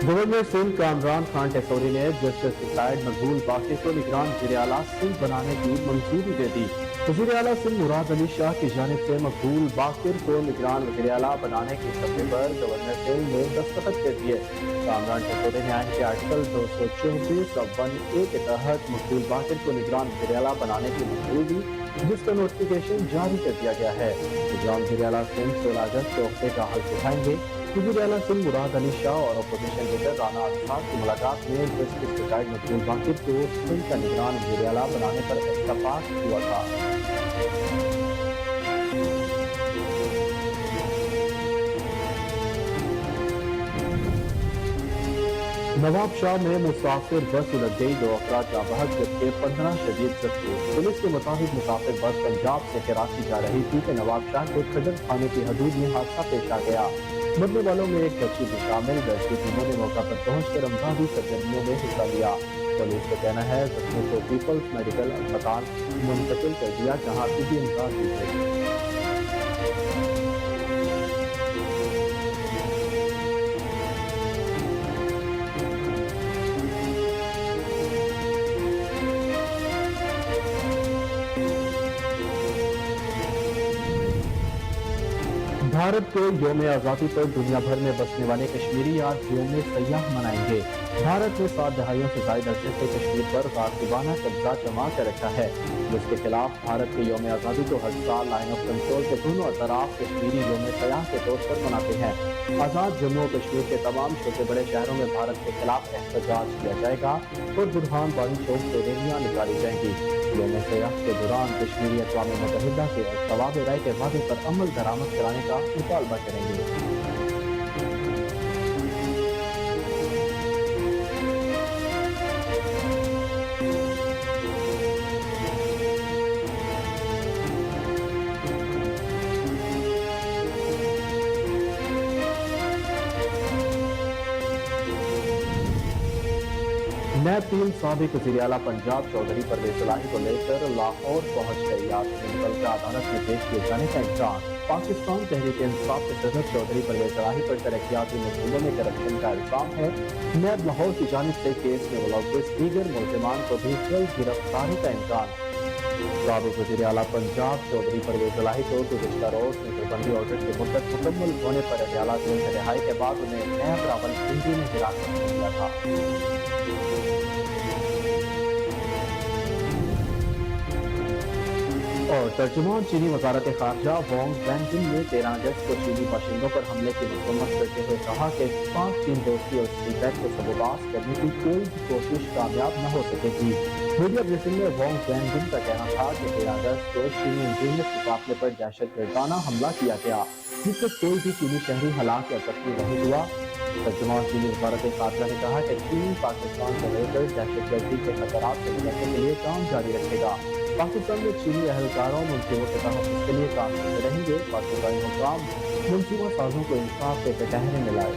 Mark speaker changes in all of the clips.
Speaker 1: Governor Sindh Kamran Khan टेकोरी ने justice retired मकबूल बाकी को निगरान वज़ीर-ए-आला सिंध बनाने की मंजूरी दे दी। वज़ीर-ए-आला सिंध मुराद अली शाह की जानिब से मकबूल बाकिर को निगरान वज़ीर-ए-आला बनाने की सफे पर गवर्नर सिंध ने दस्तखत कर दिए। कामरान टेकोरी ने आइन के आर्टिकल 224(1)(a) के तहत मकबूल बाकिर को निगरान वज़ीर-ए-आला बनाने की मंजूरी दी, जिसका नोटिफिकेशन जारी कर दिया गया है। निगरान वज़ीर-ए-आला सिंध 16 अगस्त को ओहदे का हल्फ उठाएंगे। वज़ीर-ए-आला सिंध मुराद अली शाह और अपोजिशन लीडर राना अब्बास की मुलाकात में जस्टिस रिटायर्ड मकबूल बाकिर को सिंध का निगरान वज़ीर-ए-आला बनाने पर इत्तफाक हुआ था। नवाब शाह में मुसाफिर बस उलट गई, 2 अफराद जाबाज जबकि 15 शदीद जख्मी। पुलिस के मुताबिक मुसाफिर बस पंजाब से कराची जा रही थी कि नवाब शाह के खदर थाने की हदूद में हादसा पेश आ गया। मरने वालों में एक बच्ची भी शामिल। रेस्क्यू टीमों ने मौका पर पहुंचकर अमदादी सरगर्मियों में हिस्सा लिया। पुलिस का कहना है जख्मियों को पीपल्स मेडिकल अस्पताल मुंतकिल कर दिया, जहां तिब्बी इमदाद दी गई। भारत के यौम आज़ादी पर दुनिया भर में बसने वाले कश्मीरी आज यौम सयाह मनाएंगे। भारत ने 7 दहाइयों से ज्यादा अरसे से कश्मीर पर गासिबाना कब्जा जमा कर रखा है, जिसके खिलाफ भारत के यौम आज़ादी को हर साल लाइन ऑफ कंट्रोल के दोनों तरफ कश्मीरी यौम सयाह के तौर पर मनाते हैं। आज़ाद जम्मू और कश्मीर के तमाम छोटे बड़े शहरों में भारत के खिलाफ एहतजाज किया जाएगा और बुरहान वानी चौक से रैलियां निकाली जाएंगी। यौम सयाह के दौरान कश्मीरी अक़वाम मुत्तहिदा से जवाब राय के वादे पर अमल दरामद कराने का मुतालबा करेंगे। नैब टीम साबिक वज़ीर-ए-आला पंजाब चौधरी परवेज़ इलाही को लेकर लाहौर पहुंच गई। आज मुतल्लिक़ अदालत में पेश किए जाने का इम्कान। पाकिस्तान तहरीक इंसाफ के सदर चौधरी परवेज़ इलाही पर तरक्याती मंसूबों में करप्शन का इल्ज़ाम है। नैब लाहौर की जानिब से केस में मुलव्विस दीगर मुल्ज़िमान को भी जल्द गिरफ्तारी का इम्कान। साबिक वज़ीर-ए-आला पंजाब चौधरी परवेज़ इलाही को गुज़िश्ता रोज़ नज़रबंदी ऑर्डर की मुद्दत मुकम्मल होने पर अडयाला जेल से रिहाई के बाद उन्हें नैब रावलपिंडी में हिरासत में लिया था। और तर्जुमान चीनी वज़ारत ख़ारजा वांग वेनबिन ने 13 अगस्त को चीनी बाशिंदों पर हमले की मज़म्मत करते हुए कहा कि पाक चीन दोस्ती और सीपैक को सबूबाज करने की कोई भी कोशिश कामयाब न हो सकेगी। मीडिया ब्रीफिंग में वांग वेनबिन का कहना था कि 13 अगस्त को चीनी इंजीनियर के काफिले पर दहशतगर्दाना हमला किया गया, जिससे कोई भी चीनी शहरी हलाक या जख्मी नहीं हुआ। तर्जुमान चीनी वज़ारत ख़ारजा ने कहा कि चीन पाकिस्तान को लेकर दहशतगर्दी के खतरात से निपटने के लिए काम जारी रखेगा। पाकिस्तान में चीनी अहलकारों मुंसूबों के तहफ़्फ़ुज़ के लिए काम करते रहेंगे। पाकिस्तानी हुक्काम मुंसूबा साजों को इंसाफ के कटहरे में लाए।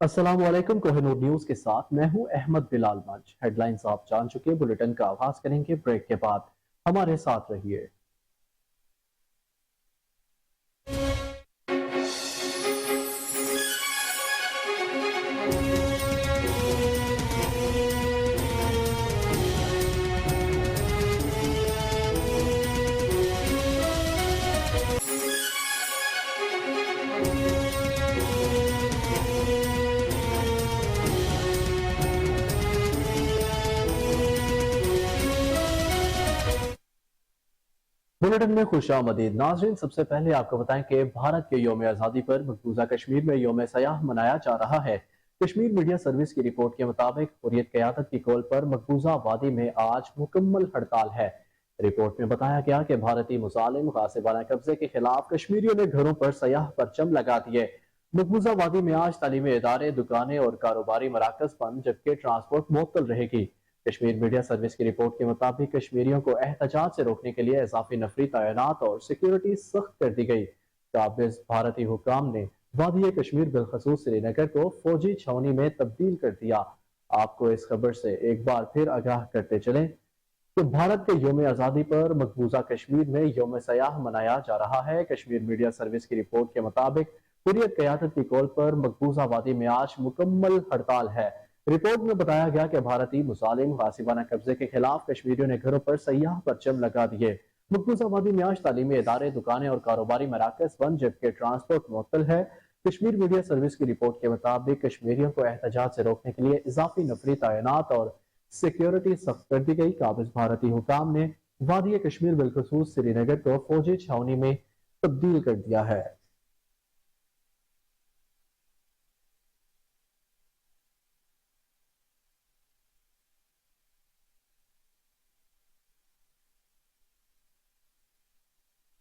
Speaker 1: अस्सलाम वालेकुम, कोहिनूर न्यूज़ के साथ मैं हूं अहमद बिलाल मंच। हेडलाइंस आप जान चुके, बुलेटिन का आगाज करेंगे ब्रेक के बाद। हमारे साथ रहिए। बुलेटिन में खुशामदीद। नाज़रीन, सबसे पहले आपको बताएं कि भारत के यौम आज़ादी पर मकबूजा कश्मीर में यौम सयाह मनाया जा रहा है। कश्मीर मीडिया सर्विस की रिपोर्ट के मुताबिक हुर्रियत क़यादत की कॉल पर मकबूजा वादी में आज मुकम्मल हड़ताल है। रिपोर्ट में बताया गया कि भारतीय मुजालिम गासिबाना कब्जे के खिलाफ कश्मीरियों ने घरों पर सयाह परचम लगा दिए। मकबूजा वादी में आज तालीमी इदारे, दुकानें और कारोबारी मराकज बंद, जबकि ट्रांसपोर्ट मुअत्तल रहेगी। कश्मीर मीडिया सर्विस की रिपोर्ट के मुताबिक कश्मीरियों को एहतजाज से रोकने के लिए इजाफी नफरी तैनात और सिक्योरिटी सख्त कर दी गई। काबिज भारतीय हुक्काम ने वादी कश्मीर बिलखसूस श्रीनगर को फौजी छावनी में तब्दील कर दिया। आपको इस खबर से एक बार फिर आगाह करते चलें کہ भारत के योम आज़ादी पर मकबूजा कश्मीर में योम सयाह मनाया जा रहा है। कश्मीर मीडिया सर्विस की रिपोर्ट के मुताबिक हुर्रियत क़यादत की कॉल पर मकबूजा वादी में आज मुकम्मल हड़ताल है। रिपोर्ट में बताया गया कि भारतीय मुसालिम गासिबाना कब्जे के खिलाफ कश्मीरियों ने घरों पर सयाह परचम लगा दिए। मकबूजा वादी में आज तालीमी इदारे, दुकानें और कारोबारी मराकज बंद, जबकि ट्रांसपोर्ट मुअत्तल है। कश्मीर मीडिया सर्विस की रिपोर्ट के मुताबिक कश्मीरियों को एहतजाज से रोकने के लिए इजाफी नफरी तैनात और सिक्योरिटी सख्त कर दी गई। काबिज भारतीय हुकाम ने वादी कश्मीर बिलखसूस श्रीनगर को फौजी छावनी में तब्दील कर दिया है।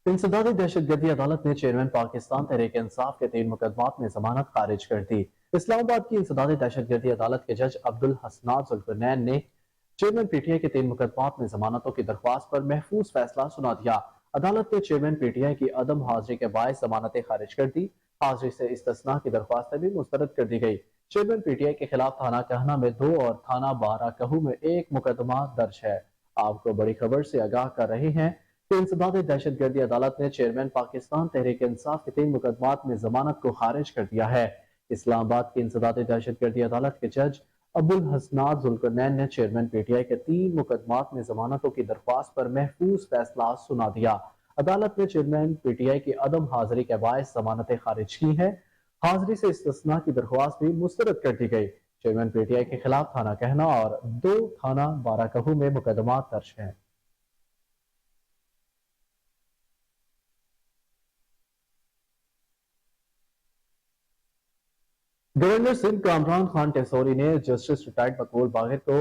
Speaker 1: इंसदादी दहशतगर्दी अदालत ने चेयरमैन पाकिस्तान तहरीक इंसाफ के 3 मुकदमात में जमानत खारिज कर दी। इस्लामाबाद की इंसदादी दहशतगर्दी अदालत के जज अब्दुल हसनान जुल्करनैन ने चेयरमैन पीटीआई के 3 मुकदमात में जमानतों की दरख्वास्त पर महफूज फैसला सुना दिया। अदालत ने चेयरमैन पीटीआई की अदम हाजिरी के बायस जमानतें खारिज कर दी। हाजिरी से इस्तिस्ना की दरख्वास्तें भी मुस्तरद कर दी गई। चेयरमैन पीटीआई के खिलाफ थाना कहना में 2 और थाना बारा कहू में 1 मुकदमा दर्ज है। आपको बड़ी खबर से आगाह कर रहे हैं कि इंसदादी दहशतगर्दी अदालत ने चेयरमैन पाकिस्तान तहरीक इंसाफ के 3 मुकदमात में जमानत को खारिज कर दिया है। इस्लामाबाद की इंसदादी दहशतगर्दी अदालत के जज अब्दुल हसनान जुल्करनैन ने चेयरमैन पीटीआई के 3 मुकदमात में जमानतों की दरख्वास्त पर महफूज फैसला सुना दिया। अदालत ने चेयरमैन पीटीआई की अदम हाजिरी के बायस जमानतें खारिज की हैं। हाजिरी से इस्तिस्ना की दरख्वास्त भी मुस्तरद कर दी गई। चेयरमैन पीटीआई के खिलाफ थाना कहना और 2 थाना बाराकहू में मुकदमा दर्ज हैं। गवर्नर सिंध कामरान खान टेसोरी ने जस्टिस रिटायर्ड मकबूल बाहिर को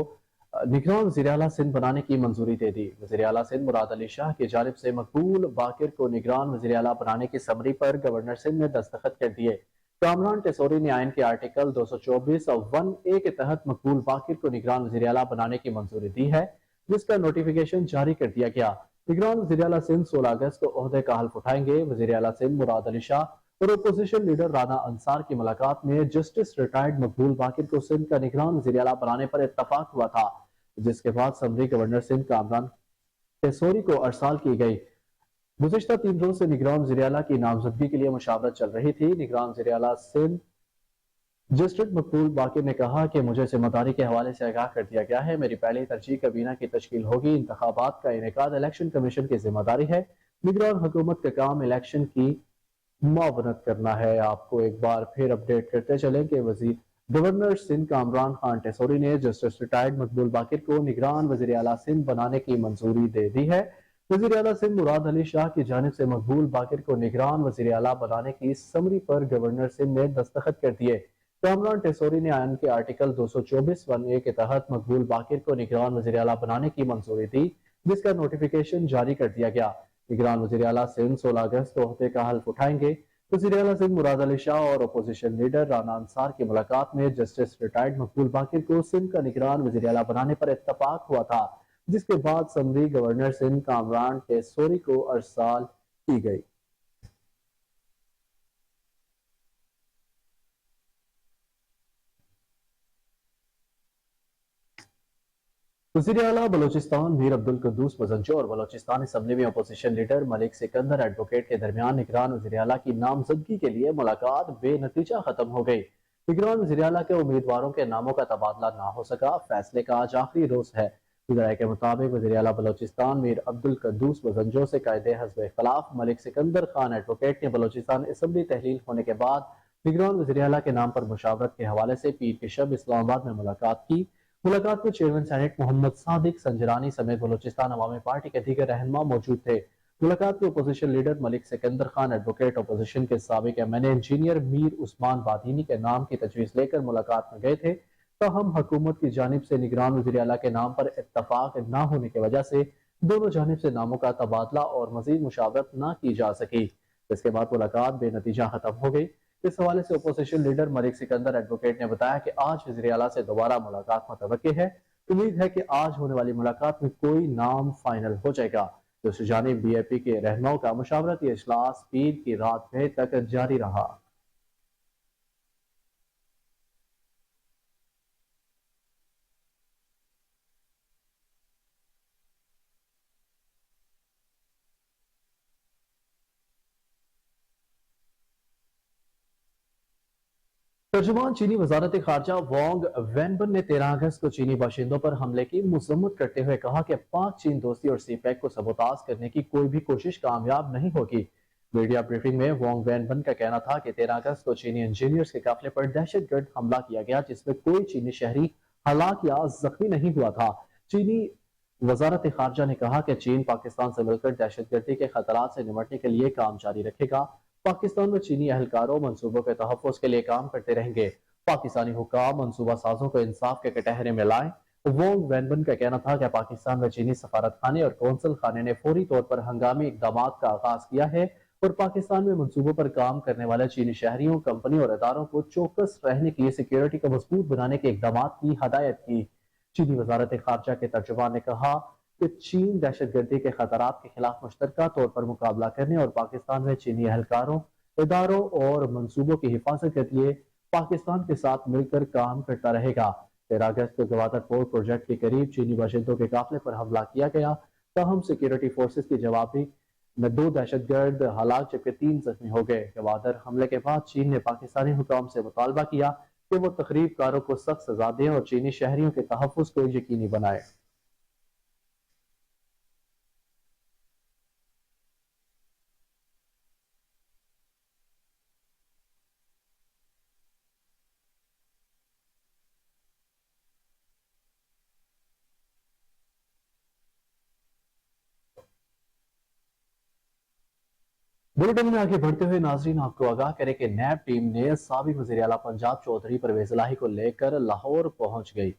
Speaker 1: निगरान वज़ीर आला सिंध बनाने की मंजूरी दे दी। वज़ीर आला सिंध मुराद अली शाह की जानिब से मकबूल बाकिर को निगरान वज़ीर आला बनाने की समरी पर गवर्नर सिंध ने दस्तखत कर दिए। कामरान टेसोरी ने आइन के आर्टिकल 224 और 1A के तहत मकबूल बाकिर को निगरान वज़ीर आला बनाने की मंजूरी दी है, जिसका नोटिफिकेशन जारी कर दिया गया। निगरान वज़ीर आला सिंध 16 अगस्त को ओहदे का हल्फ उठाएंगे। वज़ीर आला सिंध मुराद अली शाह और अपोजिशन लीडर राना अंसार की मुलाकात में जस्टिस रिटायर्ड मकबूल बाकिर को सिंध का निगरान वज़ीर आला बनाने पर इत्तफाक हुआ था, जिसके बाद समरी गवर्नर सिंध कामरान टेसोरी को अरसाल की गई। गुज़िश्ता 3 रोज से निगरान वज़ीर आला की नामजदगी के लिए मुशावरत चल रही थी। निगरान वज़ीर आला सिंध जस्टिस मकबूल बाकिर ने कहा कि मुझे जिम्मेदारी के हवाले से आगाह कर दिया गया है। मेरी पहली तरजीह काबीना की तश्कील होगी। इंतखाबात का इनेकाद इलेक्शन कमीशन की जिम्मेदारी है। निगरान हुकूमत का काम इलेक्शन की मुआवनत करना है। आपको एक बार फिर अपडेट करते चलें कि वजीर गवर्नर सिंध कामरान खान टेसोरी ने जस्टिस रिटायर्ड मकबूल बाकिर को निगरान वज़ीर आला सिंध बनाने की मंजूरी दे दी है। वज़ीर आला सिंध मुराद अली शाह की जानिब से मकबूल बाकिर को निगरान वज़ीर आला बनाने की समरी पर गवर्नर सिंध ने दस्तखत कर दिए। कामरान टेसोरी ने आइन के आर्टिकल 224 1A के तहत मकबूल बाकिर को निगरान वज़ीर आला बनाने की मंजूरी दी, जिसका नोटिफिकेशन जारी कर दिया गया। निगरान वज़ीर आला सिंध 16 अगस्त को ओहदे का हल्फ उठाएंगे। वज़ीर आला सिंध मुराद अली शाह और अपोजिशन लीडर राना अंसार की मुलाकात में जस्टिस रिटायर्ड मकबूल बाकिर को सिंध का निगरान वज़ीर आला बनाने पर इत्तफाक हुआ था, जिसके बाद समरी गवर्नर सिंध कामरान टेसोरी को अरसाल की गई। वज़ीर आला बलोचिस्तान मीर अब्दुल कुद्दूस मजंजो और बलोचिस्तान असम्बली में opposition leader Malik Sikandar advocate के दरमियान निगरान वज़ीर आला की नामजदगी के लिए मुलाकात बेनतीजा खत्म हो गई। निगरान वज़ीर आला के उम्मीदवारों के नामों का तबादला ना हो सका। फैसले का आज आखिरी रोज है। वज़राए के मुताबिक वज़ीर आला बलोचिस्तान मीर अब्दुल कुद्दूस मजंजो से कायदे हस्ब इख्तिलाफ मलिक सिकंदर खान एडवोकेट ने बलोचिस्तान असम्बली तहलील होने के बाद निगरान वज़ीर आला के नाम पर मुशावरत के हवाले से पीर की शब इस्लामाबाद में मुलाकात की। मुलाकात में चेयरमैन सेनेट मोहम्मद सादिक संजरानी समेत बलोचिस्तान अवामी पार्टी के दीगर रहनुमा मौजूद थे। मुलाकात में opposition leader Malik Sikandar Khan advocate opposition के साबिक एमएनए इंजीनियर मीर उस्मान बादीनी के नाम की तजवीज़ लेकर मुलाकात में गए थे। ताहम हुकूमत की जानिब से निगरान वज़ीर आला के नाम पर इत्तफाक न होने की वजह से दोनों जानिब से नामों का तबादला और मजीद मुशावरत न की जा सकी। इसके बाद मुलाकात बेनतीजा खत्म हो गई। इस हवाले से opposition leader Malik Sikandar advocate ने बताया कि आज वज़ीर आला से दोबारा मुलाकात मुतवक्की है। उम्मीद है कि आज होने वाली मुलाकात में कोई नाम फाइनल हो जाएगा। दूसरी जानिब बीएपी के रहनुमाओं का मुशावरती इजलास पीर की रात भर तक जारी रहा। तर्जुमान चीनी वजारत खारजा वांग वेनबन ने 13 अगस्त को चीनी बाशिंदों पर हमले की मजम्मत करते हुए कहा कि पाक चीन दोस्ती और सीपैक को सबोताज करने की कोई भी कोशिश कामयाब नहीं होगी। मीडिया ब्रीफिंग में वांग वेनबन का कहना था कि 13 अगस्त को चीनी इंजीनियर्स के काफिले पर दहशतगर्द हमला किया गया जिसमें कोई चीनी शहरी हलाक या जख्मी नहीं हुआ था। चीनी वजारत खारजा ने कहा कि चीन पाकिस्तान से मिलकर दहशतगर्दी के खतरात से निपटने के लिए काम जारी रखेगा। पाकिस्तान में चीनी अहलकारों मंसूबों के तहफ़्फ़ुज़ के लिए काम करते रहेंगे। पाकिस्तानी हुक्काम मंसूबा साजों को इंसाफ के कटहरे में लाएं। वोंग वैनबन का कहना था कि पाकिस्तान में चीनी सफारत खाने और कौंसल खाने ने फौरी तौर पर हंगामी इकदाम का आगाज किया है और पाकिस्तान में मंसूबों पर काम करने वाले चीनी शहरियों, कंपनी और इदारों को चौकस रहने के लिए सिक्योरिटी को मजबूत बनाने के इकदाम की हदायत की। चीनी वजारत खारजा के तर्जुमान ने कहा कि चीन दहशतगर्दी के खतरात के खिलाफ मुश्तरका तौर पर मुकाबला करने और पाकिस्तान में चीनी अहलकारों, इदारों और मंसूबों की हिफाजत के लिए पाकिस्तान के साथ मिलकर काम करता रहेगा। 13 अगस्त को गवादर पोर्ट प्रोजेक्ट के करीब चीनी बाशिंदों के काफिले पर हमला किया गया। ताहम सिक्योरिटी फोर्सेस की जवाबी में 2 दहशतगर्द हलाक जबकि 3 जख्मी हो गए। गवादर हमले के बाद चीन ने पाकिस्तानी हुकाम से मुतालबा किया कि वो तखरीब कारों को सख्त सजा दें और चीनी शहरियों के तहफ़्फ़ुज़ को यकीनी बनाए। बुलेटिन में आगे बढ़ते हुए नाजरीन आपको आगाह करें कि नैब टीम ने साबिक वज़ीर आला पंजाब चौधरी परवेज इलाही को लेकर लाहौर पहुंच गई।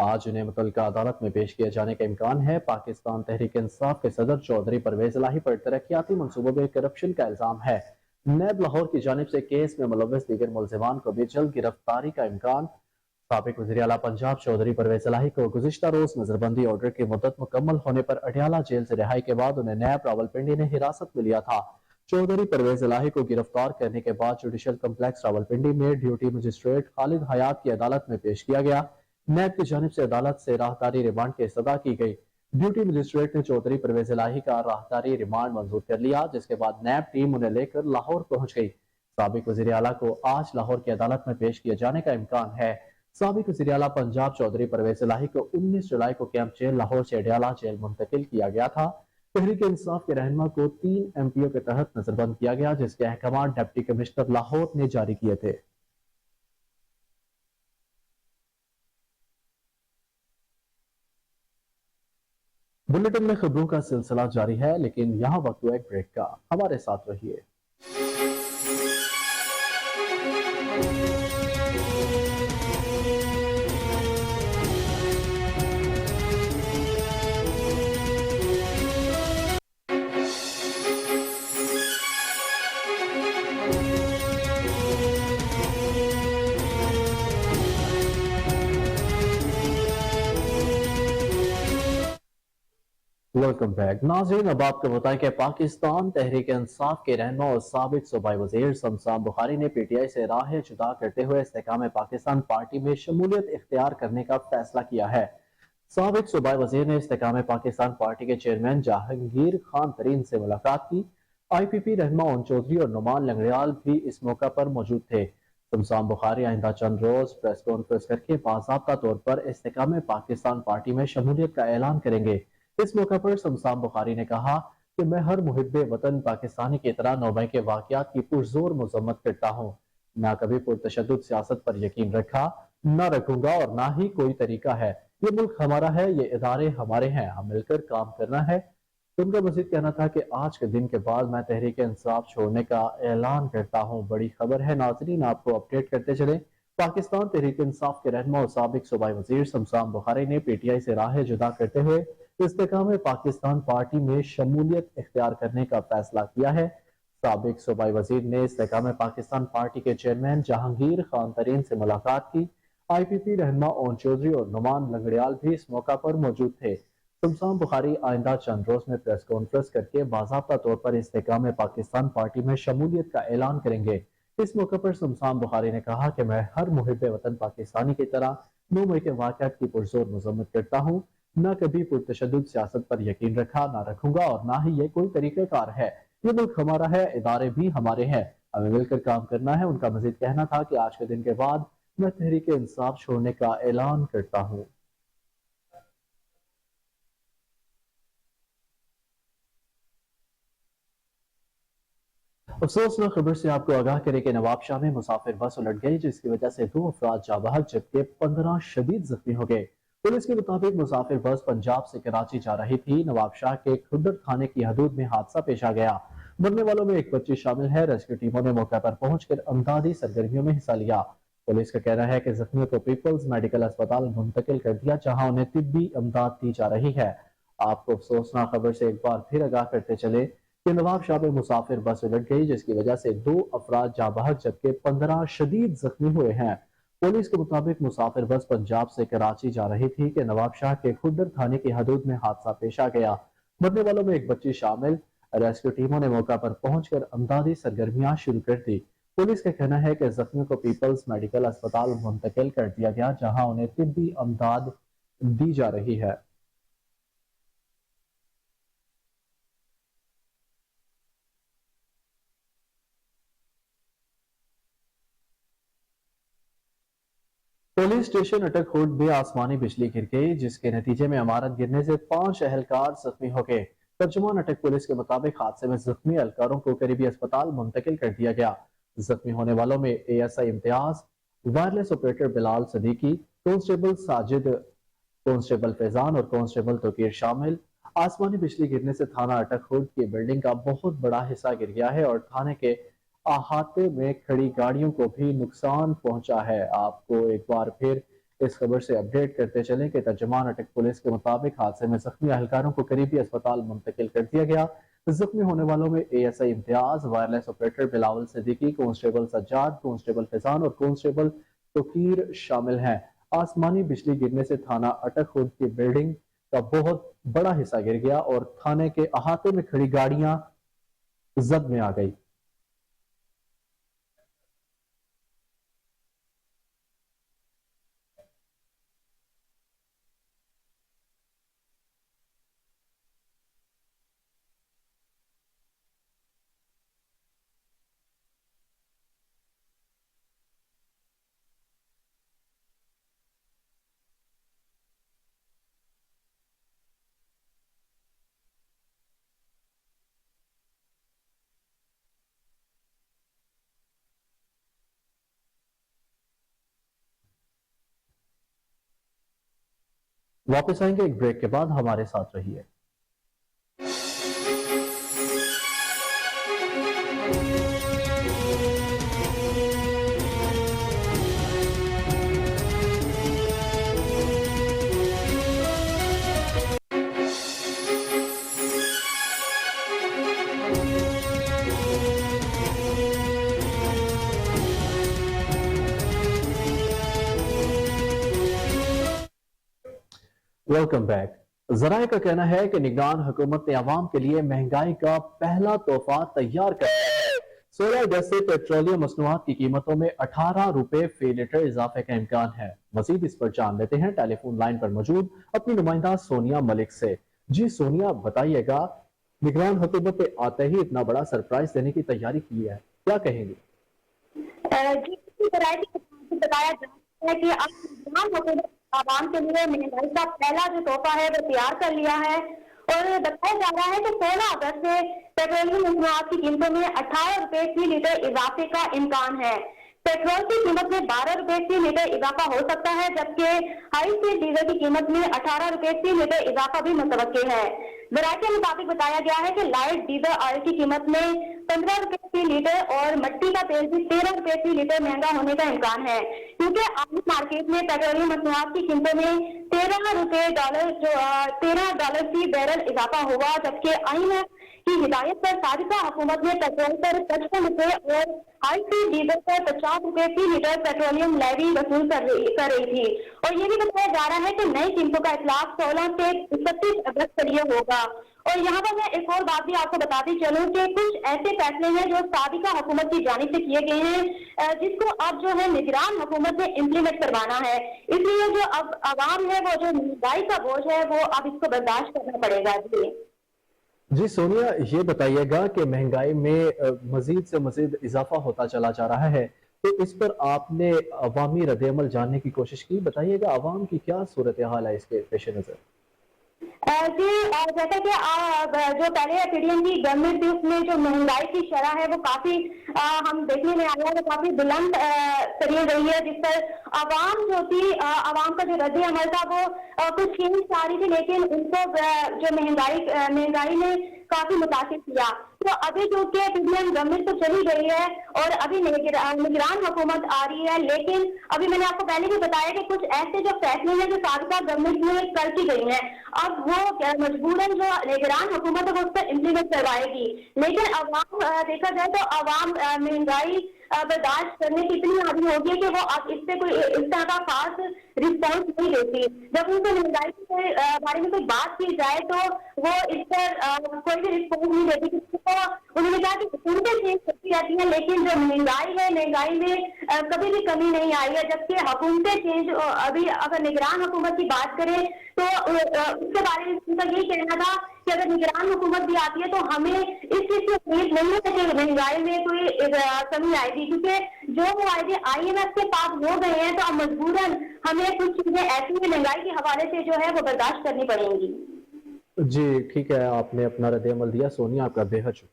Speaker 1: आज उन्हें मुतल्लिका अदालत में पेश किए जाने का इम्कान है। पाकिस्तान तहरीक इंसाफ के सदर चौधरी परवेज इलाही पर तरक्याती मनसूबों में करप्शन का इल्जाम है। नैब लाहौर की जानिब से केस में मुलव्वस दीगर मुलजिमान को भी जल्द गिरफ्तारी का इम्कान। साबिक वज़ीर आला पंजाब चौधरी परवेज इलाही को गुज़िश्ता रोज नजरबंदी ऑर्डर की मुद्दत मुकम्मल होने पर अडयाला जेल से रिहाई के बाद उन्हें नैब रावलपिंडी ने हिरासत में लिया था। चौधरी परवेज इलाही को गिरफ्तार करने के बाद जुडिशल कम्प्लेक्स रावलपिंडी में ड्यूटी मजिस्ट्रेट खालिद हयात की अदालत में पेश किया गया। नैब की जानिब से अदालत से राहदारी रिमांड की इस्तदा की गई। ड्यूटी मजिस्ट्रेट ने चौधरी परवेज इलाही का राहदारी रिमांड मंजूर कर लिया, जिसके बाद नैब टीम उन्हें लेकर लाहौर पहुंच गई। साबिक वज़ीर आला को आज लाहौर की अदालत में पेश किए जाने का इम्कान है। साबिक वज़ीर आला पंजाब चौधरी परवेज इलाही को 19 जुलाई को कैंप जेल लाहौर से अडयाला जेल मुंतकिल किया गया था। तहरीक इंसाफ के रहनुमा को 3 MPO के तहत नजरबंद किया गया, जिसके अहकाम डिप्टी कमिश्नर लाहौर ने जारी किए थे। बुलेटिन में खबरों का सिलसिला जारी है, लेकिन यहाँ वक्त हुआ एक ब्रेक का। हमारे साथ रहिए। वेलकम बैक नाज़रीन। अब आपको बताएं कि पाकिस्तान तहरीक इंसाफ के रहनुमा और साबिक सूबाई वज़ीर शमशान बुखारी ने PTI से राह जुदा करते हुए इस्तेकाम पाकिस्तान पार्टी में शमूलियत इख्तियार करने का फैसला किया है। साबिक सूबाई वज़ीर ने इस्तेकाम पाकिस्तान पार्टी के चेयरमैन जहांगीर खान तरीन से मुलाकात की। IPP रहनुमा ओन चौधरी और नुमान लंगड़ियाल भी इस मौका पर मौजूद थे। शमशान बुखारी आइंदा चंद रोज प्रेस कॉन्फ्रेंस करके बाज़ाब्ता तौर पर इस्तेकाम पाकिस्तान पार्टी में शमूलियत का ऐलान करेंगे। इस मौके पर शमशान बुखारी ने कहा कि मैं हर मुहिब्बे वतन पाकिस्तानी की तरह 9 मई के वाकयात की पुरजोर मजम्मत करता हूँ। ना कभी पुरतशद्दुद सियासत पर यकीन रखा, ना रखूंगा और ना ही कोई तरीका है। ये मुल्क हमारा है, ये इदारे हमारे हैं, हम मिलकर काम करना है। उनका मजीद कहना था कि आज के दिन के बाद मैं तहरीक इंसाफ छोड़ने का ऐलान करता हूँ। बड़ी खबर है नाजरीन, आपको अपडेट करते चले। पाकिस्तान तहरीक इंसाफ के रहनुमा और साबिक सूबाई वज़ीर शमशान बुखारी ने PTI से राह जुदा करते हुए इस्तेकाम पाकिस्तान पार्टी में शमूलियत इख्तियार करने का फैसला किया है। साबिक सूबाई वज़ीर ने इस्तेकाम पाकिस्तान पार्टी के चेयरमैन जहांगीर खान तरीन से मुलाकात की। IPP रहनुमा ओन चौधरी और नुमान लंगड़ियाल भी इस मौका पर मौजूद थे। शमशान बुखारी आइंदा चंद रोज में प्रेस कॉन्फ्रेंस करके बाज़ाब्ता तौर पर इस्तेकाम पाकिस्तान पार्टी में शमूलियत का ऐलान करेंगे। इस मौके पर शमशान बुखारी ने कहा कि मैं हर मुहिब्बे वतन पाकिस्तानी की तरह 9 मई के वाकयात की पुरजोर मजम्मत करता हूँ। न कभी पुरतशद्दुद सियासत पर यकीन रखा, ना रखूंगा और ना ही ये कोई तरीक़ेकार है। ये मुल्क हमारा है, इदारे भी हमारे हैं, ہمیں مل کر کام کرنا ہے۔ ان کا مزید کہنا تھا کہ آج کے دن کے بعد میں تحریک انصاف چھوڑنے کا اعلان کرتا ہوں۔ افسوسناک خبر سے آپ کو آگاہ کرے کہ نواب شاہ میں مسافر بس الٹ گئی، جس کی وجہ سے 2 افراد جاں بحق جبکہ 15 شدید زخمی ہو گئے۔ پولیس کے مطابق مسافر بس پنجاب سے کراچی جا رہی تھی۔ نواب شاہ کے کھدر تھانے کی حدود میں حادثہ پیش آ گیا۔ مرنے والوں میں ایک بچی شامل ہے۔ ریسکیو ٹیموں نے موقع پر پہنچ کر امدادی سرگرمیوں میں حصہ لیا۔ پولیس کا کہنا ہے کہ زخمیوں کو پیپلز میڈیکل اسپتال منتقل کر دیا، جہاں انہیں طبی امداد دی جا رہی ہے۔ آپ کو افسوسناک خبر سے ایک بار پھر آگاہ کرتے چلے کہ نواب شاہ میں مسافر بس الٹ گئی، جس کی وجہ سے 2 افراد جاں بحق جبکہ 15 شدید زخمی ہوئے ہیں۔ پولیس کے مطابق مسافر بس پنجاب سے کراچی جا رہی تھی کہ نواب شاہ کے کھدر تھانے کی حدود میں حادثہ پیش آ گیا۔ مرنے والوں میں ایک بچی شامل۔ ریسکیو ٹیموں نے موقع پر پہنچ کر امدادی سرگرمیاں شروع کر دی۔ پولیس کا کہنا ہے کہ زخمیوں کو پیپلز میڈیکل اسپتال منتقل کر دیا گیا، جہاں انہیں طبی امداد دی جا رہی ہے۔ پولیس اسٹیشن اٹک خورد میں آسمانی بجلی گر گئی، جس کے نتیجے میں عمارت گرنے سے 5 اہلکار زخمی ہو گئے۔ ترجمان اٹک پولیس کے مطابق حادثے میں زخمی اہلکاروں کو قریبی اسپتال منتقل کر دیا گیا۔ زخمی ہونے والوں میں ASI امتیاز، وائرلیس آپریٹر بلال صدیقی، کانسٹیبل ساجد، کانسٹیبل فیضان اور کانسٹیبل توقیر شامل۔ آسمانی بجلی گرنے سے تھانہ اٹک خورد کی بلڈنگ کا بہت بڑا حصہ گر گیا ہے اور تھانے کے احاطے میں کھڑی گاڑیوں کو بھی نقصان پہنچا ہے۔ آپ کو ایک بار پھر اس خبر سے اپڈیٹ کرتے چلیں کہ ترجمان اٹک پولیس کے مطابق حادثے میں زخمی اہلکاروں کو قریبی اسپتال منتقل کر دیا گیا۔ زخمی ہونے والوں میں ASI Imtiaz, wireless operator Bilawal Siddiqui, constable Sajjad, constable Faizan اور کانسٹیبل توقیر شامل ہیں۔ آسمانی بجلی گرنے سے تھانہ اٹک خورد کی بلڈنگ کا بہت بڑا حصہ گر گیا اور تھانے کے احاطے میں کھڑی گاڑیاں زد میں آ گئی۔ واپس آئیں گے ایک بریک کے بعد، ہمارے ساتھ رہیے۔ Welcome back. ذرائع کا کہنا ہے کہ نگران حکومت نے عوام کے لیے مہنگائی کا پہلا تحفہ تیار کر دیا ہے۔ 16 اگست سے پیٹرولیم مصنوعات کی قیمتوں میں 18 روپے فی لیٹر اضافے کا امکان ہے۔ مزید اس پر جان لیتے ہیں ٹیلی فون لائن پر موجود اپنی نمائندہ سونیا ملک سے۔ جی سونیا، بتائیے گا، نگران حکومت نے آتے ہی اتنا بڑا سرپرائز دینے کی تیاری کی ہے، کیا کہیں گے؟
Speaker 2: جی، بتایا جاتا ہے کہ اب نگران حکومت عوام کے لیے مہنگائی کا پہلا جو تحفہ ہے وہ تیار کر لیا ہے، اور بتایا جا رہا ہے کہ 16 اگست سے پیٹرولیم مصنوعات کی قیمتوں میں 18 روپے فی لیٹر اضافے کا امکان ہے۔ پیٹرول کی قیمت میں 12 روپے فی لیٹر اضافہ ہو سکتا ہے، جبکہ ہائی اسپیڈ ڈیزل کی قیمت میں 18 روپے فی لیٹر اضافہ بھی متوقع ہے۔ ذرائع کے مطابق بتایا گیا ہے کہ لائٹ ڈیزل آئل کی قیمت میں 15 روپے فی لیٹر اور مٹی کا تیل بھی 13 روپے فی لیٹر مہنگا ہونے کا امکان ہے، کیونکہ عالمی مارکیٹ میں پیٹرولیم مصنوعات کی قیمتوں میں $13 فی بیرل اضافہ ہوا، جبکہ IMF کی ہدایت پر سابقہ حکومت نے پیٹرول پر 55 روپے اور ہائی اسپیڈ ڈیزل پر 50 روپے فی لیٹر پیٹرولیم لیوی وصول کر رہی تھی۔ اور یہ بھی بتایا جا رہا ہے کہ نئی قیمتوں کا اطلاق 16 سے 31 اگست کے لیے ہوگا۔ اور یہاں پر میں ایک اور بات بھی آپ کو بتاتی چلوں کہ کچھ ایسے فیصلے ہیں جو سابقہ حکومت کی جانب سے کیے گئے ہیں، جس کو اب جو ہے نگران حکومت نے امپلیمنٹ کروانا ہے، اس لیے جو اب عوام ہے وہ جو مہنگائی کا بوجھ ہے وہ اب اس کو برداشت کرنا پڑے گا۔ جی
Speaker 1: जी सोनिया, ये बताइएगा कि महंगाई में मजीद से मजीद इजाफा होता चला जा रहा है, तो इस पर आपने अवामी रद्द-ए-अमल जानने की कोशिश की। बताइएगा अवाम की क्या सूरत हाल है इसके पेश नज़र?
Speaker 2: जी जैसा कि जो पहले पीडीएम की गवर्नमेंट थी उसमें जो महंगाई की शरह है वो काफी हम देखने में आया है, वो काफी बुलंद तरीन रही है, जिस पर आवाम जो थी आवाम का जो रद्द अमल था वो कुछ चेंज चाह रही थी, लेकिन उनको जो महंगाई ने काफी मुतासिर किया। तो अभी जो कि पीडीएम गवर्नमेंट तो चली गई है और अभी निगरान हुकूमत आ रही है, लेकिन अभी मैंने आपको पहले भी बताया कि कुछ ऐसे जो फैसले हैं जो साबिका गवर्नमेंट में कर की गई हैं, अब वो मजबूरन जो निगरान हुकूमत है वो उस पर इम्प्लीमेंट करवाएगी। लेकिन अवाम देखा जाए तो अवाम महंगाई बर्दाश्त करने की इतनी आदी हो गई कि वो अब इससे कोई इस तरह का खास रिस्पॉन्स नहीं देती। जब उनसे महंगाई के बारे में कोई बात की जाए तो वो इस पर कोई भी रिस्पॉन्स नहीं देती। तो उन्होंने कहा कि हुकूमतें चेंज होती रहती हैं, लेकिन जो महंगाई है, महंगाई में कभी भी कमी नहीं आई है, जबकि हुकूमतें चेंज अभी अगर निगरान हुकूमत की बात करें तो उसके बारे में उनका यही कहना था कि अगर निगरान हुकूमत भी आती है तो हमें इस चीज की उम्मीद नहीं है कि महंगाई में कोई कमी आएगी, क्योंकि जो मुआवजे IMF के पास हो गए हैं तो अब मजबूरन हमें कुछ चीजें ऐसी महंगाई के हवाले से जो है वो बर्दाश्त करनी पड़ेंगी।
Speaker 1: जी ठीक है, आपने अपना रद्द-ए-अमल दिया। सोनिया, आपका बेहद शुक्रिया।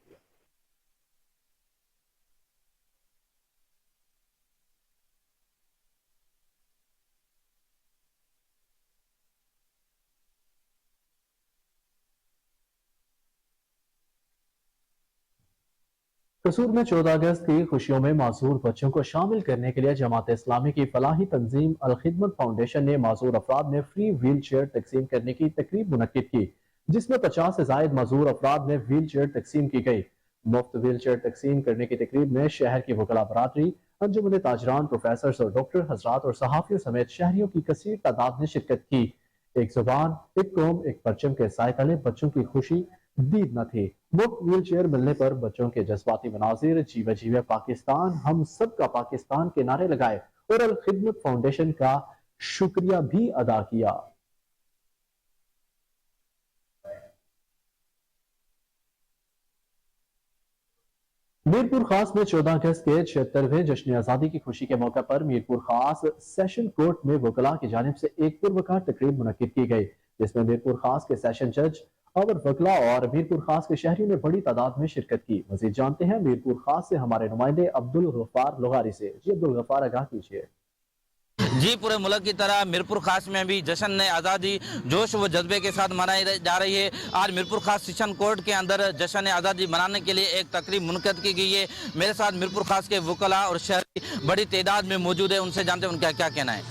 Speaker 1: कसूर में 14 अगस्त की खुशियों में माजूर बच्चों को शामिल करने के लिए जमात इस्लामी की फलाही तंजीम अल खिदमत फाउंडेशन ने माजूर अफराद में फ्री व्हील चेयर तकसीम करने की तकरीब मुनक्किद की, जिसमें 50 से जायद माजूर अफराद में व्हील चेयर तकसीम की गई। मुफ्त व्हील चेयर तकसीम करने की तकरीब में शहर की वकला बरादरी, अंजुमन ताजरान, प्रोफेसर और डॉक्टर हजरात और सहाफियों समेत शहरियों की कसीर तादाद ने शिरकत की। एक जुबान, एक कौम, एक परचम के साए तले बच्चों की खुशी दीद न थी। मुफ्त व्हील चेयर मिलने पर बच्चों के जज्बाती मनाजिर, जीवे जीवे पाकिस्तान, हम सब का पाकिस्तान के नारे लगाए और अल खिदमत फाउंडेशन का शुक्रिया भी अदा किया। मीरपुर खास में 14 अगस्त के 76वें जश्न आजादी की खुशी के मौके पर मीरपुर खास सेशन कोर्ट में वकला की जानिब से एक पुरवकार तकरीब मुनक्किद की गई, जिसमें मीरपुर खास के सेशन जज और वकला और मीरपुर खास के शहरियों ने बड़ी तादाद में शिरकत की। मजीद जानते हैं मीरपुर खास से हमारे नुमाइंदे अब्दुल गफ्फार लोहारी से। जी अब्दुल गफ्फार, आगाह कीजिए।
Speaker 3: जी, पूरे मुल्क की तरह मीरपुर खास में भी जश्न आज़ादी जोश व जज्बे के साथ मनाई जा रही है। आज मीरपुर खास सेशन कोर्ट के अंदर जश्न आज़ादी मनाने के लिए एक तकरीब मुनक़द की गई है। मेरे साथ मीरपुर खास के वकला और शहरी बड़ी तादाद में मौजूद है, उनसे जानते हैं उनका क्या कहना है।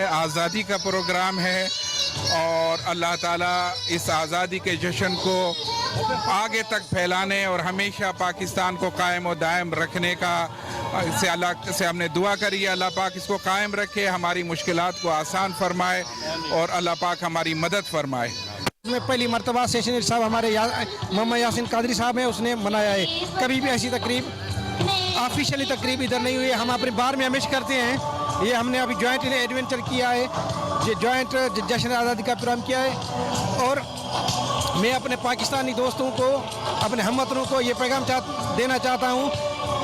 Speaker 4: आज़ादी का प्रोग्राम है और अल्लाह ताला इस आज़ादी के जश्न को आगे तक फैलाने और हमेशा पाकिस्तान को कायम और दायम रखने का से अल्लाह से हमने दुआ करी है। अल्लाह पाक इसको कायम रखे, हमारी मुश्किलात को आसान फरमाए और अल्लाह पाक हमारी मदद फरमाए।
Speaker 5: इसमें पहली मरतबा सेशन साहब हमारे मोहम्मद यासीन कादरी साहब हैं, उसने मनाया है। कभी भी ऐसी तकरीब ऑफिशियली तकरीब इधर नहीं हुई है। हम अपने बार में हमेशा करते हैं। ये हमने अभी जॉइंट एडवेंचर किया है, ये जॉइंट जश्न आज़ादी का प्रोग्राम किया है और मैं अपने पाकिस्तानी दोस्तों को, अपने हमवतनों को ये पैगाम देना चाहता हूँ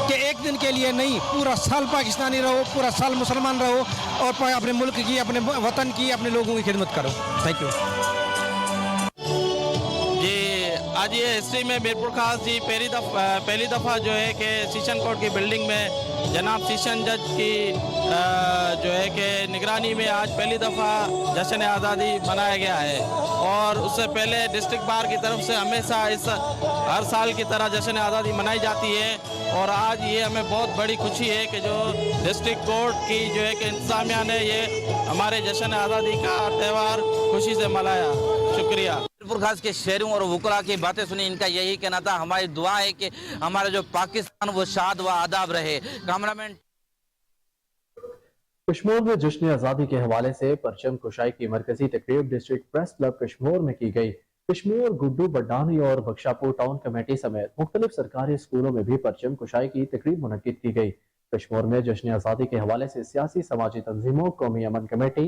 Speaker 5: कि एक दिन के लिए नहीं, पूरा साल पाकिस्तानी रहो, पूरा साल मुसलमान रहो और अपने मुल्क की, अपने वतन की, अपने लोगों की खिदमत करो। Thank you.
Speaker 3: आज ये हिस्ट्री में मीरपुर खास जी पहली दफ़ा जो है कि सेशन कोर्ट की बिल्डिंग में जनाब सेशन जज की जो है कि निगरानी में आज पहली दफ़ा जश्न आज़ादी मनाया गया है और उससे पहले डिस्ट्रिक्ट बार की तरफ से हमेशा हर साल की तरह जश्न आज़ादी मनाई जाती है और आज ये हमें बहुत बड़ी खुशी है कि जो डिस्ट्रिक्ट कोर्ट की जो है कि इंतजामिया ने ये हमारे जश्न आज़ादी का त्यौहार खुशी से मनाया। शुक्रिया। मीरपुर खास के शहरों और वकला की बातें सुनी, इनका यही कहना था हमारी दुआ है कि हमारा जो पाकिस्तान वो शाद व आदाब रहे। कैमरामैन
Speaker 1: कश्मीर में जश्न आज़ादी के हवाले से परचम कुशाई की मरकजी तकरीब डिस्ट्रिक्ट प्रेस क्लब कश्मीर में की गई। कश्मीर, गुड्डू, बड्डानी और बख्शापुर टाउन कमेटी समेत मुख्तलिफ सरकारी स्कूलों में भी परचम कुशाई की तकरीब मुनक्किद की गई। कश्मीर में जश्न आज़ादी के हवाले से सियासी समाजी तंजीमों, कौमी अमन कमेटी,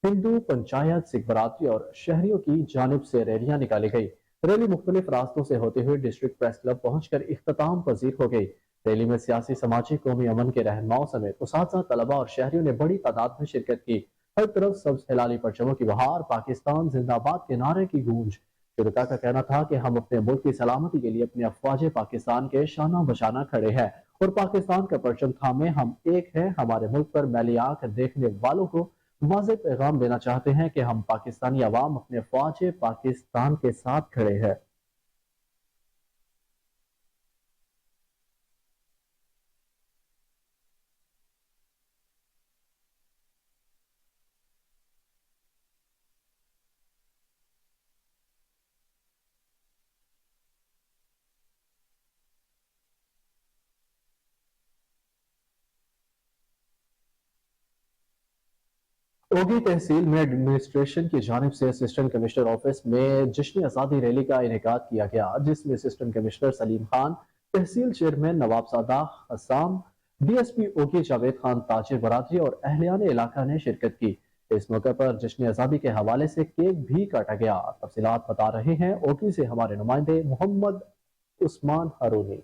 Speaker 1: हिंदू पंचायत, सिख बरादरी और शहरियों की जानिब से रैलियां निकाली गई। ریلی مختلف راستوں سے ہوتے ہوئے ڈسٹرکٹ پریس کلب پہنچ کر اختتام پذیر ہو گئی۔ ریلی میں سیاسی، سماجی، قومی امن کے رہنماؤں سمیت اساتذہ، طلباء اور شہریوں نے بڑی تعداد میں شرکت کی۔ ہر طرف سبز ہلالی پرچموں کی بہار، پاکستان زندہ باد کے نعرے کی گونج۔ شرکاء کا کہنا تھا کہ ہم اپنے ملک کی سلامتی کے لیے اپنے افواج پاکستان کے شانہ بشانہ کھڑے ہیں اور پاکستان کا پرچم تھامے ہم ایک ہیں۔ ہمارے ملک پر میلی آنکھ دیکھنے والوں کو واضح پیغام دینا چاہتے ہیں کہ ہم پاکستانی عوام اپنے افواج پاکستان کے ساتھ کھڑے ہیں۔ اوگی تحصیل میں ایڈمنسٹریشن کی جانب سے اسسٹنٹ کمشنر آفس میں جشن آزادی ریلی کا انعقاد کیا گیا، جس میں assistant commissioner Saleem Khan, tehsil chairman Nawab Sadiq Hisam, D S P Oghi Javed Khan تاجر برادری اور اہلیان علاقہ نے شرکت کی۔ اس موقع پر جشن آزادی کے حوالے سے کیک بھی کاٹا گیا۔ تفصیلات بتا رہے ہیں اوگی سے ہمارے نمائندے محمد عثمان ہارونی۔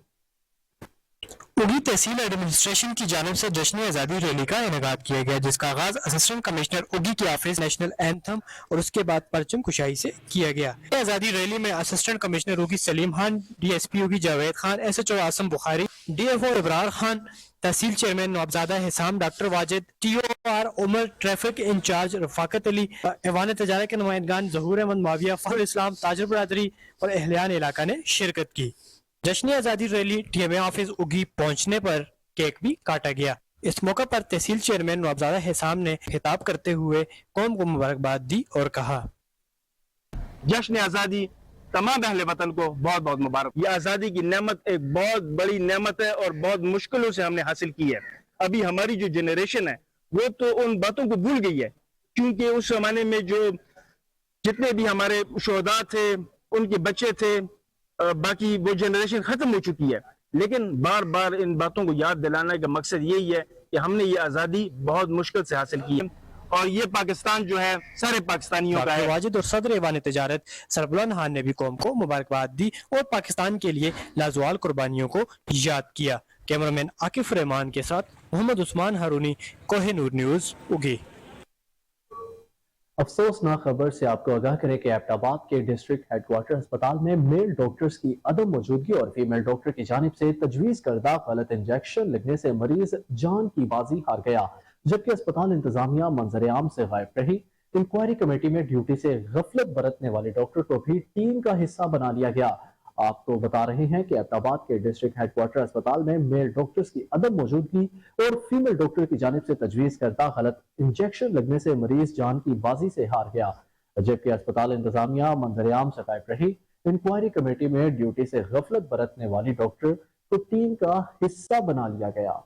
Speaker 6: اوگی تحصیل ایڈمنسٹریشن کی جانب سے جشن آزادی ریلی کا انعقاد کیا گیا، جس کا آغاز اسسٹنٹ کمشنر اوگی کے آفس نیشنل اینتھم اور اس کے بعد پرچم کشائی سے کیا گیا۔ آزادی ریلی میں assistant commissioner Oghi Saleem Khan, D S P Oghi Javed Khan, S H O Asim Bukhari, D F O Abrar Khan, tehsil chairman Nawabzada Hisam, doctor Wajid, T O R Umar, traffic incharge Rafaqat Ali, ایوان تجارت کے نمائندگان ظہور احمد معاویہ، فخر اسلام، تاجر برادری اور اہلیان علاقہ نے شرکت کی۔ جشن آزادی rally T M A office Oghi پہنچنے پر کیک بھی کاٹا گیا۔ اس موقع پر تحصیل چیئرمین نوابزادہ حسام نے خطاب کرتے ہوئے قوم کو مبارکباد دی اور کہا،
Speaker 7: جشن آزادی تمام اہل وطن کو بہت بہت مبارک۔ یہ آزادی کی نعمت ایک بہت بڑی نعمت ہے اور بہت مشکلوں سے ہم نے حاصل کی ہے۔ ابھی ہماری جو جنریشن ہے وہ تو ان باتوں کو بھول گئی ہے، کیونکہ اس زمانے میں جو جتنے بھی ہمارے شہداء تھے، ان کے بچے تھے، باقی وہ جنریشن ختم ہو چکی ہے۔ لیکن بار بار ان باتوں کو یاد دلانا کا مقصد یہی ہے کہ ہم نے یہ آزادی بہت مشکل سے حاصل کی ہے اور یہ پاکستان جو ہے سارے پاکستانیوں کا
Speaker 6: ڈاکٹر
Speaker 7: ہے۔
Speaker 6: واجد اور صدر ایوان تجارت سربلند خان نے بھی قوم کو مبارکباد دی اور پاکستان کے لیے لازوال قربانیوں کو یاد کیا۔ کیمرامین عاقف رحمان کے ساتھ محمد عثمان ہارونی، کوہ نور نیوز، اوگی۔
Speaker 1: افسوسناک خبر سے آپ کو آگاہ کریں کہ ایبٹ آباد کے ڈسٹرکٹ ہیڈ کوارٹر اسپتال میں میل ڈاکٹرز کی عدم موجودگی اور فیمیل ڈاکٹر کی جانب سے تجویز کردہ غلط انجیکشن لگنے سے مریض جان کی بازی ہار گیا، جبکہ اسپتال انتظامیہ منظر عام سے غائب رہی۔ انکوائری کمیٹی میں ڈیوٹی سے غفلت برتنے والے ڈاکٹر کو بھی ٹیم کا حصہ بنا لیا گیا۔ آپ کو بتا رہے ہیں کہ ایبٹ آباد کے ڈسٹرکٹ ہیڈ کوارٹر اسپتال میں میل ڈاکٹرز کی عدم موجودگی اور فیمیل ڈاکٹر کی جانب سے تجویز کردہ غلط انجیکشن لگنے سے مریض جان کی بازی سے ہار گیا، جبکہ اسپتال انتظامیہ منظر عام سے غائب رہی۔ انکوائری کمیٹی میں ڈیوٹی سے غفلت برتنے والی ڈاکٹر کو ٹیم کا حصہ بنا لیا گیا۔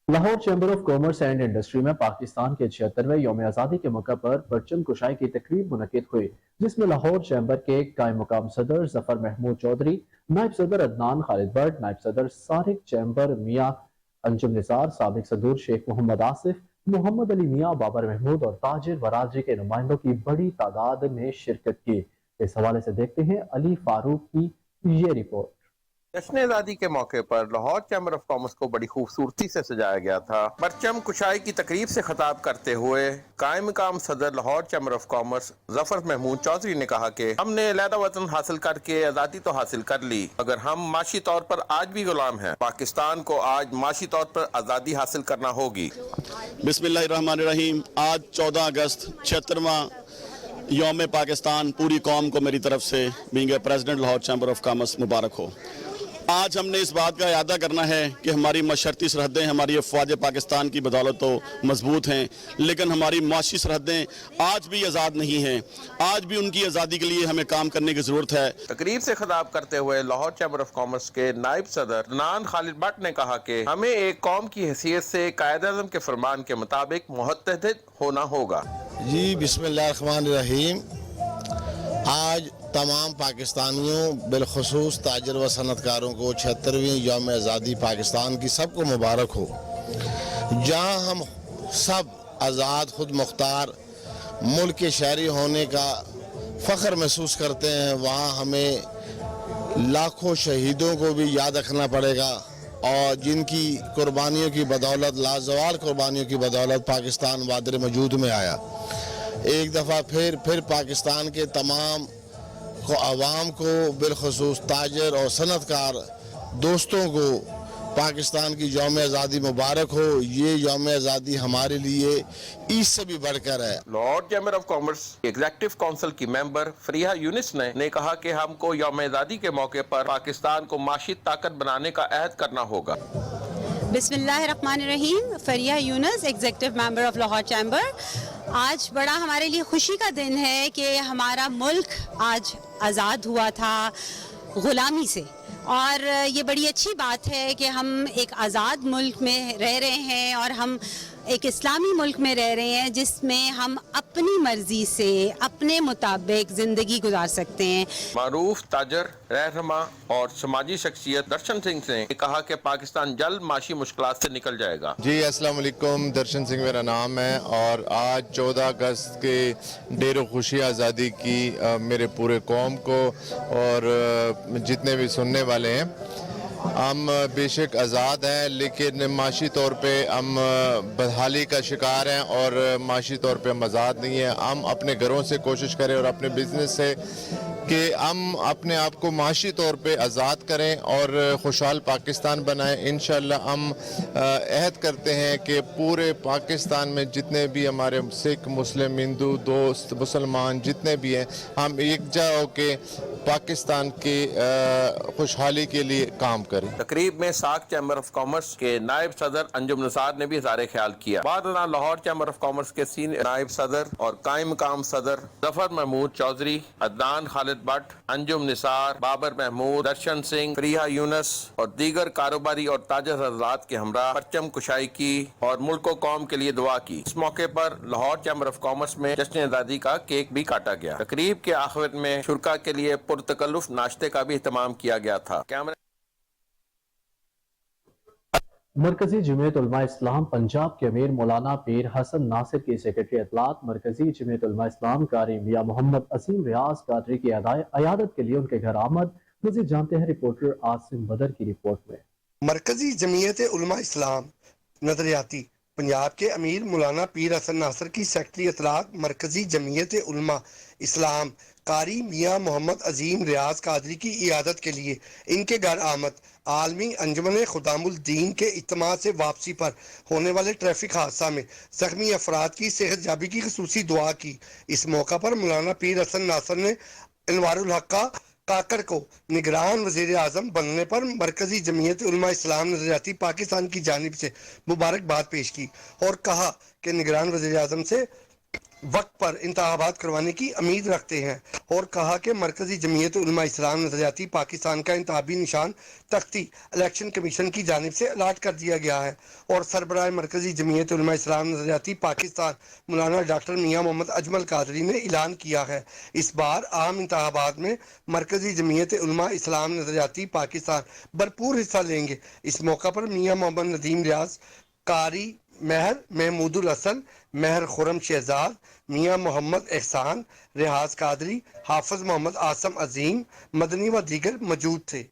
Speaker 1: Lahore chamber of commerce and industry میں پاکستان کے 76ویں یوم آزادی کے موقع پر پرچم کشائی کی تقریب منعقد ہوئی، جس میں لاہور چیمبر کے قائم مقام صدر ظفر محمود چودھری، نائب صدر عدنان خالد بٹ، نائب صدر سارق چیمبر میاں انجم نثار، سابق صدور شیخ محمد آصف، محمد علی میاں، بابر محمود اور تاجر برادری کے نمائندوں کی بڑی تعداد نے شرکت کی۔ اس حوالے سے دیکھتے ہیں علی فاروق کی یہ رپورٹ۔
Speaker 8: جشن آزادی کے موقع پر لاہور چیمبر آف کامرس کو بڑی خوبصورتی سے سجایا گیا تھا۔ پرچم کشائی کی تقریب سے خطاب کرتے ہوئے قائم مقام صدر لاہور چیمبر آف کامرس ظفر محمود چودھری نے کہا کہ ہم نے علیحدہ وطن حاصل کر کے آزادی تو حاصل کر لی، مگر ہم معاشی طور پر آج بھی غلام ہیں۔ پاکستان کو آج معاشی طور پر آزادی حاصل کرنا ہوگی۔
Speaker 9: بسم اللہ الرحمن الرحیم۔ آج 14 اگست 76واں یوم پاکستان پوری قوم کو میری طرف سے being a president Lahore chamber of commerce مبارک ہو۔ آج ہم نے اس بات کا اعادہ کرنا ہے کہ ہماری مشرتی سرحدیں ہماری افواج پاکستان کی بدولت تو مضبوط ہیں، لیکن ہماری معاشی سرحدیں آج بھی آزاد نہیں ہیں۔ آج بھی ان کی آزادی کے لیے ہمیں کام کرنے کی ضرورت ہے۔
Speaker 8: تقریب سے خطاب کرتے ہوئے لاہور چیمبر آف کامرس کے نائب صدر عدنان خالد بٹ نے کہا کہ ہمیں ایک قوم کی حیثیت سے قائد اعظم کے فرمان کے مطابق متحد ہونا ہوگا۔
Speaker 10: جی بسم اللہ الرحمن الرحیم۔ آج تمام پاکستانیوں بالخصوص تاجر و صنعت کاروں کو 76ویں یوم آزادی پاکستان کی سب کو مبارک ہو، جہاں ہم سب आज़ाद खुद मुख्तार मुल्क के शहरी होने का फ़ख्र महसूस करते हैं, वहाँ हमें लाखों शहीदों को भी याद रखना पड़ेगा और जिनकी कुर्बानियों की बदौलत, लाजवाल कुर्बानियों की बदौलत पाकिस्तान वादर मौजूद में आया। एक दफ़ा फिर पाकिस्तान के तमाम आवाम को, बिलखसूस ताजर और सनतकार दोस्तों को पाकिस्तान की यौम आज़ादी मुबारक हो। ये यौम आज़ादी हमारे लिए ईद से भी बढ़कर है।
Speaker 8: Lahore chamber of commerce executive council की मेंबर फरीहा यूनिस ने कहा कि हमको यौम आज़ादी के मौके पर पाकिस्तान को माशी ताकत बनाने का अहद करना होगा।
Speaker 11: बिस्मिल्लाहिर्रहमानिर्रहीम। Fariha Younis, executive member of Lahore chamber. आज बड़ा हमारे लिए खुशी का दिन है कि हमारा मुल्क आज आज़ाद हुआ था ग़ुलामी से, और ये बड़ी अच्छी बात है कि हम एक आज़ाद मुल्क में रह रहे हैं और हम एक इस्लामी मुल्क में रह रहे हैं जिसमें हम अपनी मर्जी से अपने मुताबिक ज़िंदगी गुजार सकते हैं।
Speaker 8: मारूफ ताजर, रहनुमा और समाजी शख्सियत दर्शन सिंह ने कहा कि पाकिस्तान जल्द माशी मुश्किलात से निकल जाएगा।
Speaker 12: जी अस्सलाम वालेकुम, दर्शन सिंह मेरा नाम है और आज 14 अगस्त के ढेरों खुशी आज़ादी की मेरे पूरे कौम को और जितने भी सुनने वाले हैं। हम बेशक आज़ाद हैं लेकिन माशी तौर पे हम बदहाली का शिकार हैं और माशी तौर पे हम आज़ाद नहीं हैं। हम अपने घरों से कोशिश करें और अपने बिजनेस से कि हम अपने आप को माशी तौर पे आज़ाद करें और खुशहाल पाकिस्तान बनाएं। इंशाअल्लाह हम अहद करते हैं कि पूरे पाकिस्तान में जितने भी हमारे सिख, मुस्लिम, हिंदू दोस्त, मुसलमान जितने भी हैं, हम एकजा होके पाकिस्तान की खुशहाली के लिए काम करें।
Speaker 8: तकरीब में साख चैम्बर ऑफ कॉमर्स के नायब सदर अंजुम निसार ने भी इज़हार ख्याल किया। बाद लाहौर चैम्बर ऑफ कॉमर्स के सीनियर नायब सदर और कायम मकाम सदर जफर महमूद चौधरी, अदनान खालिद भट्ट, अंजुम निसार, बाबर महमूद, दर्शन सिंह, फरीहा यूनस और दीगर कारोबारी और ताजर हज़रात के हमरा परचम कुशाई की और मुल्क व कौम के लिए दुआ की। इस मौके पर लाहौर चैम्बर ऑफ कॉमर्स में जश्न आज़ादी का केक भी काटा गया। तकरीब के आखिर में शुरका के लिए पुरतकल्लुफ नाश्ते का भी एहतमाम किया गया था। कैमरा
Speaker 1: मरकजी जमीयत उलमा इस्लाम पंजाब के अमीर मौलाना पीर हसन नासिर की सेक्रेटरी इतलात मरकजी जमीयत उलमा इस्लाम कारी मियां मोहम्मद असीम रियाज कादरी की अयादत के लिए उनके घर आमद। मज़ीद जानते हैं रिपोर्टर आसिम बदर की रिपोर्ट में।
Speaker 13: मरकजी जमीयत उलमा इस्लाम नजरियाती पंजाब के अमीर मौलाना पीर हसन नासिर की सेक्रेटरी इतलात मरकजी जमीयत उलमा इस्लाम कारी मियां मोहम्मद अजीम रियाज कादरी की इयादत के लिए इनके घर आमद आलमी अंजुमन खुदामुल दीन के इज्तिमा से वापसी पर होने वाले ट्रैफिक हादसा में जख्मी अफराद की सेहत याबी की खुसूसी दुआ की। इस मौका पर मौलाना पीर हसन नासिर ने अनवारुल हक काकर को निगरान वज़ीर आज़म बनने पर मरकजी जमीयत उलमा इस्लाम नजरियाती पाकिस्तान की जानिब से मुबारकबाद पेश की और कहा कि निगरान वज़ीर आज़म से वक्त पर इंतखाबात करवाने की उम्मीद रखते हैं और कहा कि मरकजी जमीयत उलमा इस्लाम नजरियाती पाकिस्तान का इंतखाबी निशान तख्ती इलेक्शन कमीशन की जानिब से अलाट कर दिया गया है और सरबराह मरकजी जमीयत उलमा इस्लाम नजरियाती पाकिस्तान मौलाना डॉक्टर मियां मोहम्मद अजमल कादरी ने ऐलान किया है इस बार आम इंतखाबात में मरकजी जमीयत उलमा इस्लाम नजरियाती पाकिस्तान भरपूर हिस्सा लेंगे। इस मौका पर मियां मोहम्मद नदीम रियाज कारी महर महमूदुल हसन महर खुरम शहजाद मियां मोहम्मद एहसान रियाज कादरी हाफिज मोहम्मद आसम अजीम मदनी व दीगर मौजूद थे।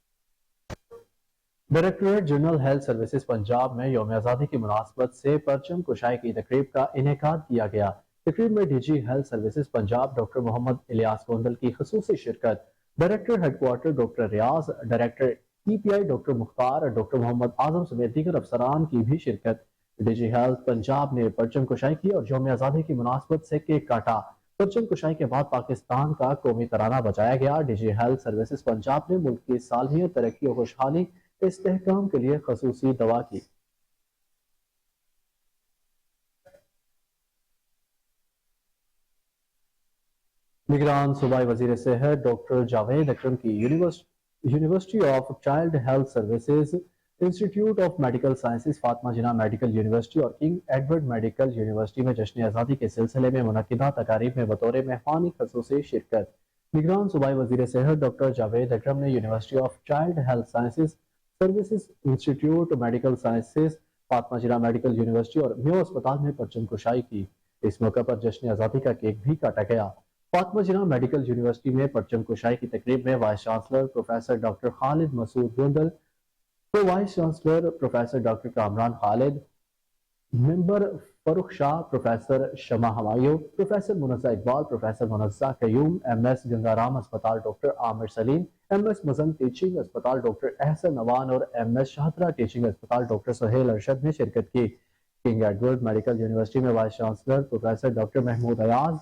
Speaker 1: Directorate general health services Punjab में यौम आज़ादी की मुनासबत से परचम कुशाई की तकरीब का इनेकाद किया गया। तकरीब में DG health services Punjab doctor Mohammad Ilyas Kondal की खसूसी शिरकत, director headquarter doctor Riaz, director PPI doctor Mukhtar, doctor Mohammad Azam समेत दीगर अफसरान की भी शिरकत। डीजी हेल्थ पंजाब ने परचम कुशाई की और यौम आज़ादी की मुनासबत से केक काटा। परचम कुशाई के बाद पाकिस्तान का कौमी तराना बजाया गया। डीजी हेल्थ सर्विसेज पंजाब ने मुल्क की सालमियत, तरक्की और खुशहाली इस्तेहकाम के लिए खसूसी दवा की। निगरान सूबाई वजीर सेहत डॉक्टर जावेद अकरम की university of child health services, institute of medical sciences, Fatima Jinnah medical University और किंग एडवर्ड मेडिकल यूनिवर्सिटी में जश्न आज़ादी के सिलसिले में मुनक्किदा तकारीब में बतौर मेहमानी खसूसी शिरकत। निगरान सूबाई वजीर सेहत डॉक्टर जावेद अकरम ने university of child health sciences services, institute medical sciences Fatima Jinnah medical University और मेयो अस्पताल में परचम कुशाई की। इस मौके पर जश्न आज़ादी का केक भी काटा गया। फातिमा जिन्ना मेडिकल यूनिवर्सिटी में परचम कुशाई की तकरीब में vice chancellor professor doctor Khalid Masood Gondal, तो vice chancellor professor doctor Kamran Khalid, member Farrukh Shah, professor Shama Humayun, professor Munazza Iqbal, professor Munazza Qayyum, MS Gangaram अस्पताल डॉक्टर आमिर सलीम, MS मजन टीचिंग अस्पताल डॉक्टर एहसन अवान और MS शाहतरा टीचिंग अस्पताल डॉक्टर सुहेल अरशद ने शिरकत की। किंग एडवर्ड मेडिकल यूनिवर्सिटी में vice chancellor professor doctor Mahmood Ayaz,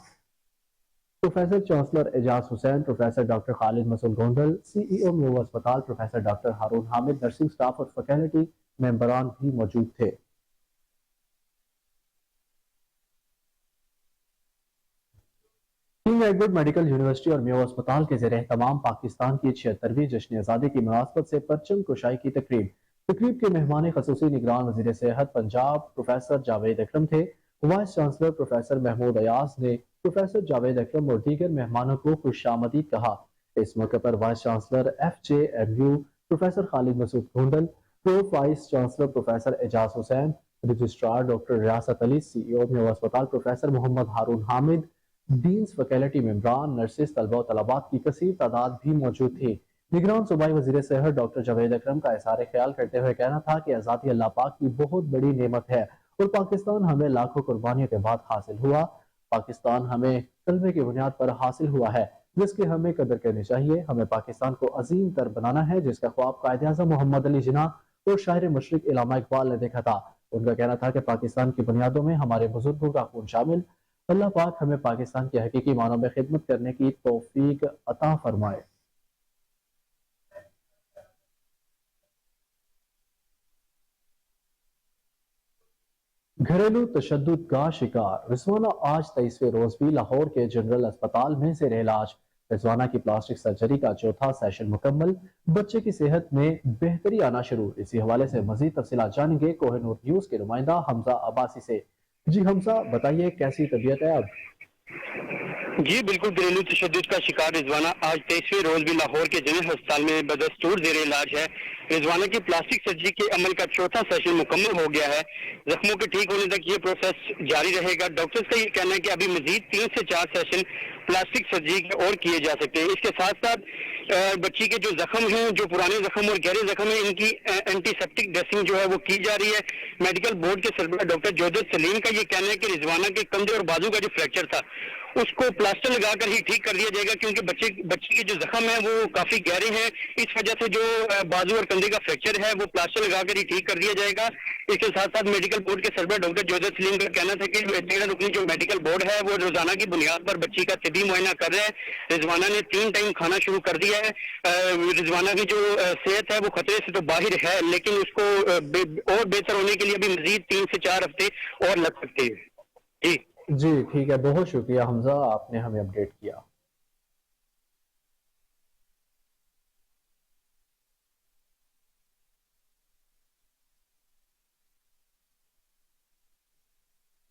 Speaker 1: professor chancellor Ijaz Hussain, professor doctor Khalid Masood Gondal, CEO Mayo अस्पताल professor doctor Haroon Hamid, nursing staff और फैकल्टी मेंबरान भी मौजूद थे। किंग एडवर्ड मेडिकल यूनिवर्सिटी और मेयो अस्पताल के ज़ेरे तमाम पाकिस्तान की 76वीं जश्न आज़ादी की मुनासबत से परचम कुशाई की तकरीब के मेहमान खसूसी निगरान वज़ीर सेहत पंजाब प्रोफेसर जावेद अकरम थे। Vice chancellor professor Mahmood Ayaz ने प्रोफेसर जावेद अकरम और दीगर मेहमानों को खुशामदीद कहा। इस मौके पर vice chancellor FJMU professor Khalid Masood Gondal, pro vice chancellor professor Ejaz Hussain, registrar doctor Riyasat Ali, CEO Mayo अस्पताल professor Muhammad Haroon Hamid, deans faculty मेंबरान, नर्सिस, तलबा और तलबात की कसीर तादाद भी मौजूद थी। निगरान सूबाई वज़ीर सेहत डॉक्टर जावेद अकरम का इज़हार ख्याल करते हुए कहना था कि आज़ादी अल्लाह पाक की बहुत बड़ी नेमत है और पाकिस्तान हमें लाखों कुर्बानियों के बाद हासिल हुआ। पाकिस्तान हमें कलमे की बुनियाद पर हासिल हुआ है, जिसकी हमें कदर करनी चाहिए। हमें पाकिस्तान को अजीम तर बनाना है, जिसका ख्वाब कायद आज़म मोहम्मद अली जिन्ना और शायर मशरिक इल्लामा इकबाल ने देखा था। उनका कहना था कि पाकिस्तान की बुनियादों में हमारे बुजुर्गों का खून शामिल। अल्लाह पाक हमें पाकिस्तान के हकीकी मानों में खिदमत करने की तौफीक अता फरमाए। घरेलू तशद्दुद का शिकार रिजवाना आज 23वें रोज भी लाहौर के जनरल अस्पताल में ज़ेर इलाज। रिजवाना की प्लास्टिक सर्जरी का चौथा सेशन मुकम्मल, बच्चे की सेहत में बेहतरी आना शुरू। इसी हवाले से मजीद तफसीलात जानेंगे कोहिनूर न्यूज के नुमाइंदा हमजा अब्बासी से। जी हमजा, बताइए कैसी तबीयत है अब?
Speaker 7: जी बिल्कुल, घरेलू तशद्दुद का शिकार रिजवाना आज 23वें रोज भी लाहौर के जनरल अस्पताल में बदस्तूर जेर इलाज है। रिजवाना की प्लास्टिक सर्जरी के अमल का चौथा सेशन मुकम्मल हो गया है। जख्मों के ठीक होने तक ये प्रोसेस जारी रहेगा। डॉक्टर्स का ये कहना है कि अभी मजीद 3 से 4 सेशन प्लास्टिक सर्जरी के और किए जा सकते हैं। इसके साथ साथ बच्ची के जो जख्म हैं, जो पुराने जख्म और गहरे जख्म हैं, इनकी एंटीसेप्टिक ड्रेसिंग जो है वो की जा रही है। मेडिकल बोर्ड के सरबराह डॉक्टर जोधत सलीम का ये कहना है कि रिजवाना के कंधे और बाजू का जो फ्रैक्चर था उसको प्लास्टर लगाकर ही ठीक कर दिया जाएगा, क्योंकि बच्चे के जो जख्म है वो काफी गहरे हैं। इस वजह से जो बाजू और कंधे का फ्रैक्चर है वो प्लास्टर लगाकर ही ठीक कर दिया जाएगा। इसके साथ साथ मेडिकल बोर्ड के सरबराह डॉक्टर जोधत सलीम का कहना था कि 13 रुकनी जो मेडिकल बोर्ड है वो रोजाना की बुनियाद पर बच्ची का तिबी मुआयना कर रहे हैं। रिजवाना ने 3 टाइम खाना शुरू कर दिया है। रिजवाना की जो सेहत है वो खतरे से तो बाहर है, लेकिन उसको और बेहतर होने के लिए अभी मजीद 3 से 4 हफ्ते और लग सकते हैं।
Speaker 1: जी ठीक है, बहुत शुक्रिया हमजा, आपने हमें अपडेट किया।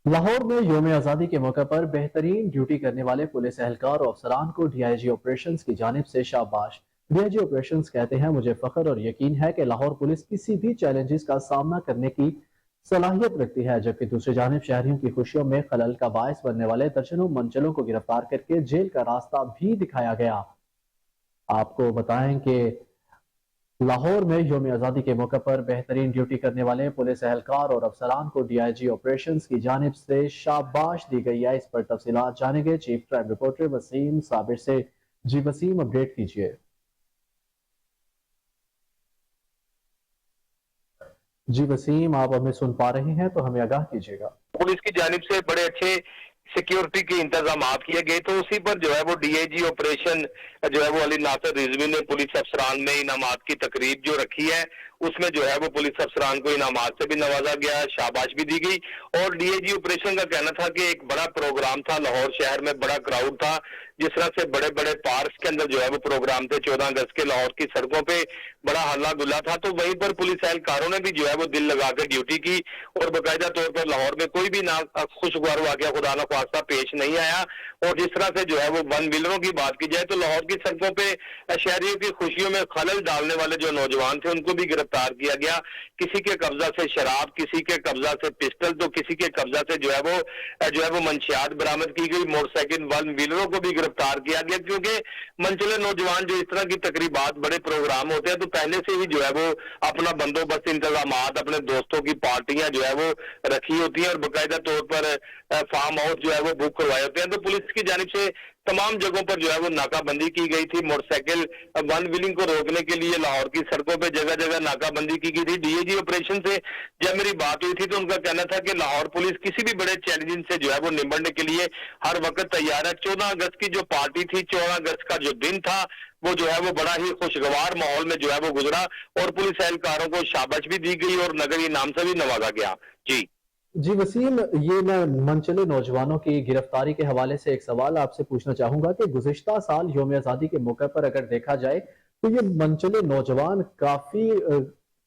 Speaker 1: लाहौर में यौम आज़ादी के मौके पर बेहतरीन ड्यूटी करने वाले पुलिस एहलकार और अफसरान को DIG ऑपरेशंस की जानिब से शाबाश। DIG ऑपरेशंस कहते हैं, मुझे फख्र और यकीन है कि लाहौर पुलिस किसी भी चैलेंजेस का सामना करने की सलाहियत रखती है, जबकि दूसरी जानिब शहरियों की खुशियों में खलल का बायस बनने वाले दर्जनों मंचलों को गिरफ्तार करके जेल का रास्ता भी दिखाया गया। आपको बताएं कि लाहौर में यौम आज़ादी के मौके पर बेहतरीन ड्यूटी करने वाले पुलिस एहलकार और अफसरान को DIG ऑपरेशंस की जानिब से शाबाश दी गई है। इस पर तफसीलात जानेंगे chief crime reporter Waseem Sabir से। जी वसीम, अपडेट कीजिए। जी वसीम, आप हमें सुन पा रहे हैं तो हमें आगाह कीजिएगा।
Speaker 7: पुलिस की जानिब से बड़े अच्छे सिक्योरिटी के इंतजाम किए गए, तो उसी पर जो है वो DIG ऑपरेशन जो है वो अली नासिर रिजवी ने पुलिस अफसरान में इनामात की तकरीब जो रखी है उसमें जो है वो पुलिस अफसरान को इनामात से भी नवाजा गया, शाबाश भी दी गई। और DIG ऑपरेशन का कहना था कि एक बड़ा प्रोग्राम था, लाहौर शहर में बड़ा क्राउड था, जिस तरह से बड़े बड़े पार्क्स के अंदर जो है वो प्रोग्राम थे 14 अगस्त के, लाहौर की सड़कों पे बड़ा हल्ला गुल्ला था, तो वहीं पर पुलिस एहलकारों ने भी जो है वो दिल लगाकर ड्यूटी की और बाकायदा तौर पर लाहौर में कोई भी ना खुशगवार वाकया खुदा न ख्वास्ता पेश नहीं आया। और जिस तरह से जो है वो वन व्हीलरों की बात की जाए तो लाहौर की सड़कों पे शहरियों की खुशियों में खलल डालने वाले जो नौजवान थे उनको भी गिरफ्तार किया गया। किसी के कब्जा से शराब, किसी के कब्जा से पिस्टल, तो किसी के कब्जा से जो है वो मंशियात बरामद की गई। मोटरसाइकिल वन व्हीलरों को भी गिरफ्तार किया गया, क्योंकि मनचले नौजवान जो इस तरह की तकरीबात, बड़े प्रोग्राम होते हैं तो पहले से ही जो है वो अपना बंदोबस्त, इंतजामात, अपने दोस्तों की पार्टियां जो है वो रखी होती हैं और बाकायदा तौर पर फार्म हाउस जो है वो बुक करवाए होते हैं। तो पुलिस की जानिब से तमाम जगहों पर जो है वो नाकाबंदी की गई थी। मोटरसाइकिल वन व्हीलिंग को रोकने के लिए लाहौर की सड़कों पे जगह जगह नाकाबंदी की गई थी। डीएजी ऑपरेशन से जब मेरी बात हुई थी तो उनका कहना था कि लाहौर पुलिस किसी भी बड़े चैलेंज से जो है वो निपटने के लिए हर वक्त तैयार है। 14 अगस्त की जो पार्टी थी, 14 अगस्त का जो दिन था, वो जो है वो बड़ा ही खुशगवार माहौल में जो है वो गुजरा और पुलिस एहलकारों को शाबाश भी दी गई और नगर इनाम से भी नवाजा गया।
Speaker 1: जी वसीम, ये मैं मनचले नौजवानों की गिरफ्तारी के हवाले से एक सवाल आपसे पूछना चाहूंगा कि गुज़िश्ता साल यौम आज़ादी के मौके पर अगर देखा जाए तो ये मनचले नौजवान काफी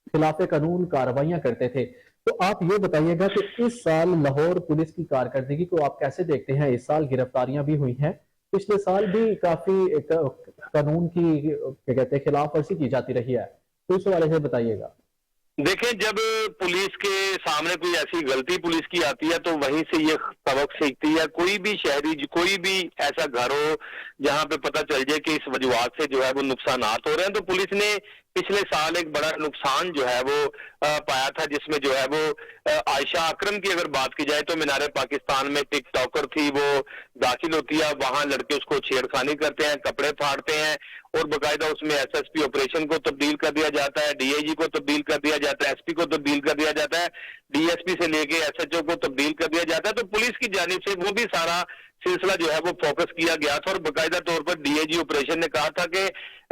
Speaker 1: खिलाफ कानून कार्रवाइयां करते थे, तो आप ये बताइएगा कि इस साल लाहौर पुलिस की कारकर्दगी को आप कैसे देखते हैं? इस साल गिरफ्तारियां भी हुई हैं, पिछले साल भी काफी कानून की क्या कहते हैं खिलाफ वर्जी की जाती रही है, तो इस हवाले से बताइएगा।
Speaker 7: देखें, जब पुलिस के सामने कोई ऐसी गलती पुलिस की आती है तो वहीं से ये सबक सीखती है। कोई भी शहरी, कोई भी ऐसा घर हो जहां पे पता चल जाए कि इस वजूहात से जो है वो नुकसानात हो रहे हैं, तो पुलिस ने पिछले साल एक बड़ा नुकसान जो है वो पाया था, जिसमें जो है वो आयशा अकरम की अगर बात की जाए तो मीनारे पाकिस्तान में टिकटॉकर थी, वो दाखिल होती है, वहां लड़के उसको छेड़खानी करते हैं, कपड़े फाड़ते हैं और बाकायदा उसमें एसएसपी ऑपरेशन को तब्दील कर दिया जाता है, डीआईजी को तब्दील कर दिया जाता है, एसपी को तब्दील कर दिया जाता है, डीएसपी से लेके एसएचओ को तब्दील कर दिया जाता है। तो पुलिस की जानिब से वो भी सारा सिलसिला जो है वो फोकस किया गया था और बाकायदा तौर पर डीआईजी ऑपरेशन ने कहा था कि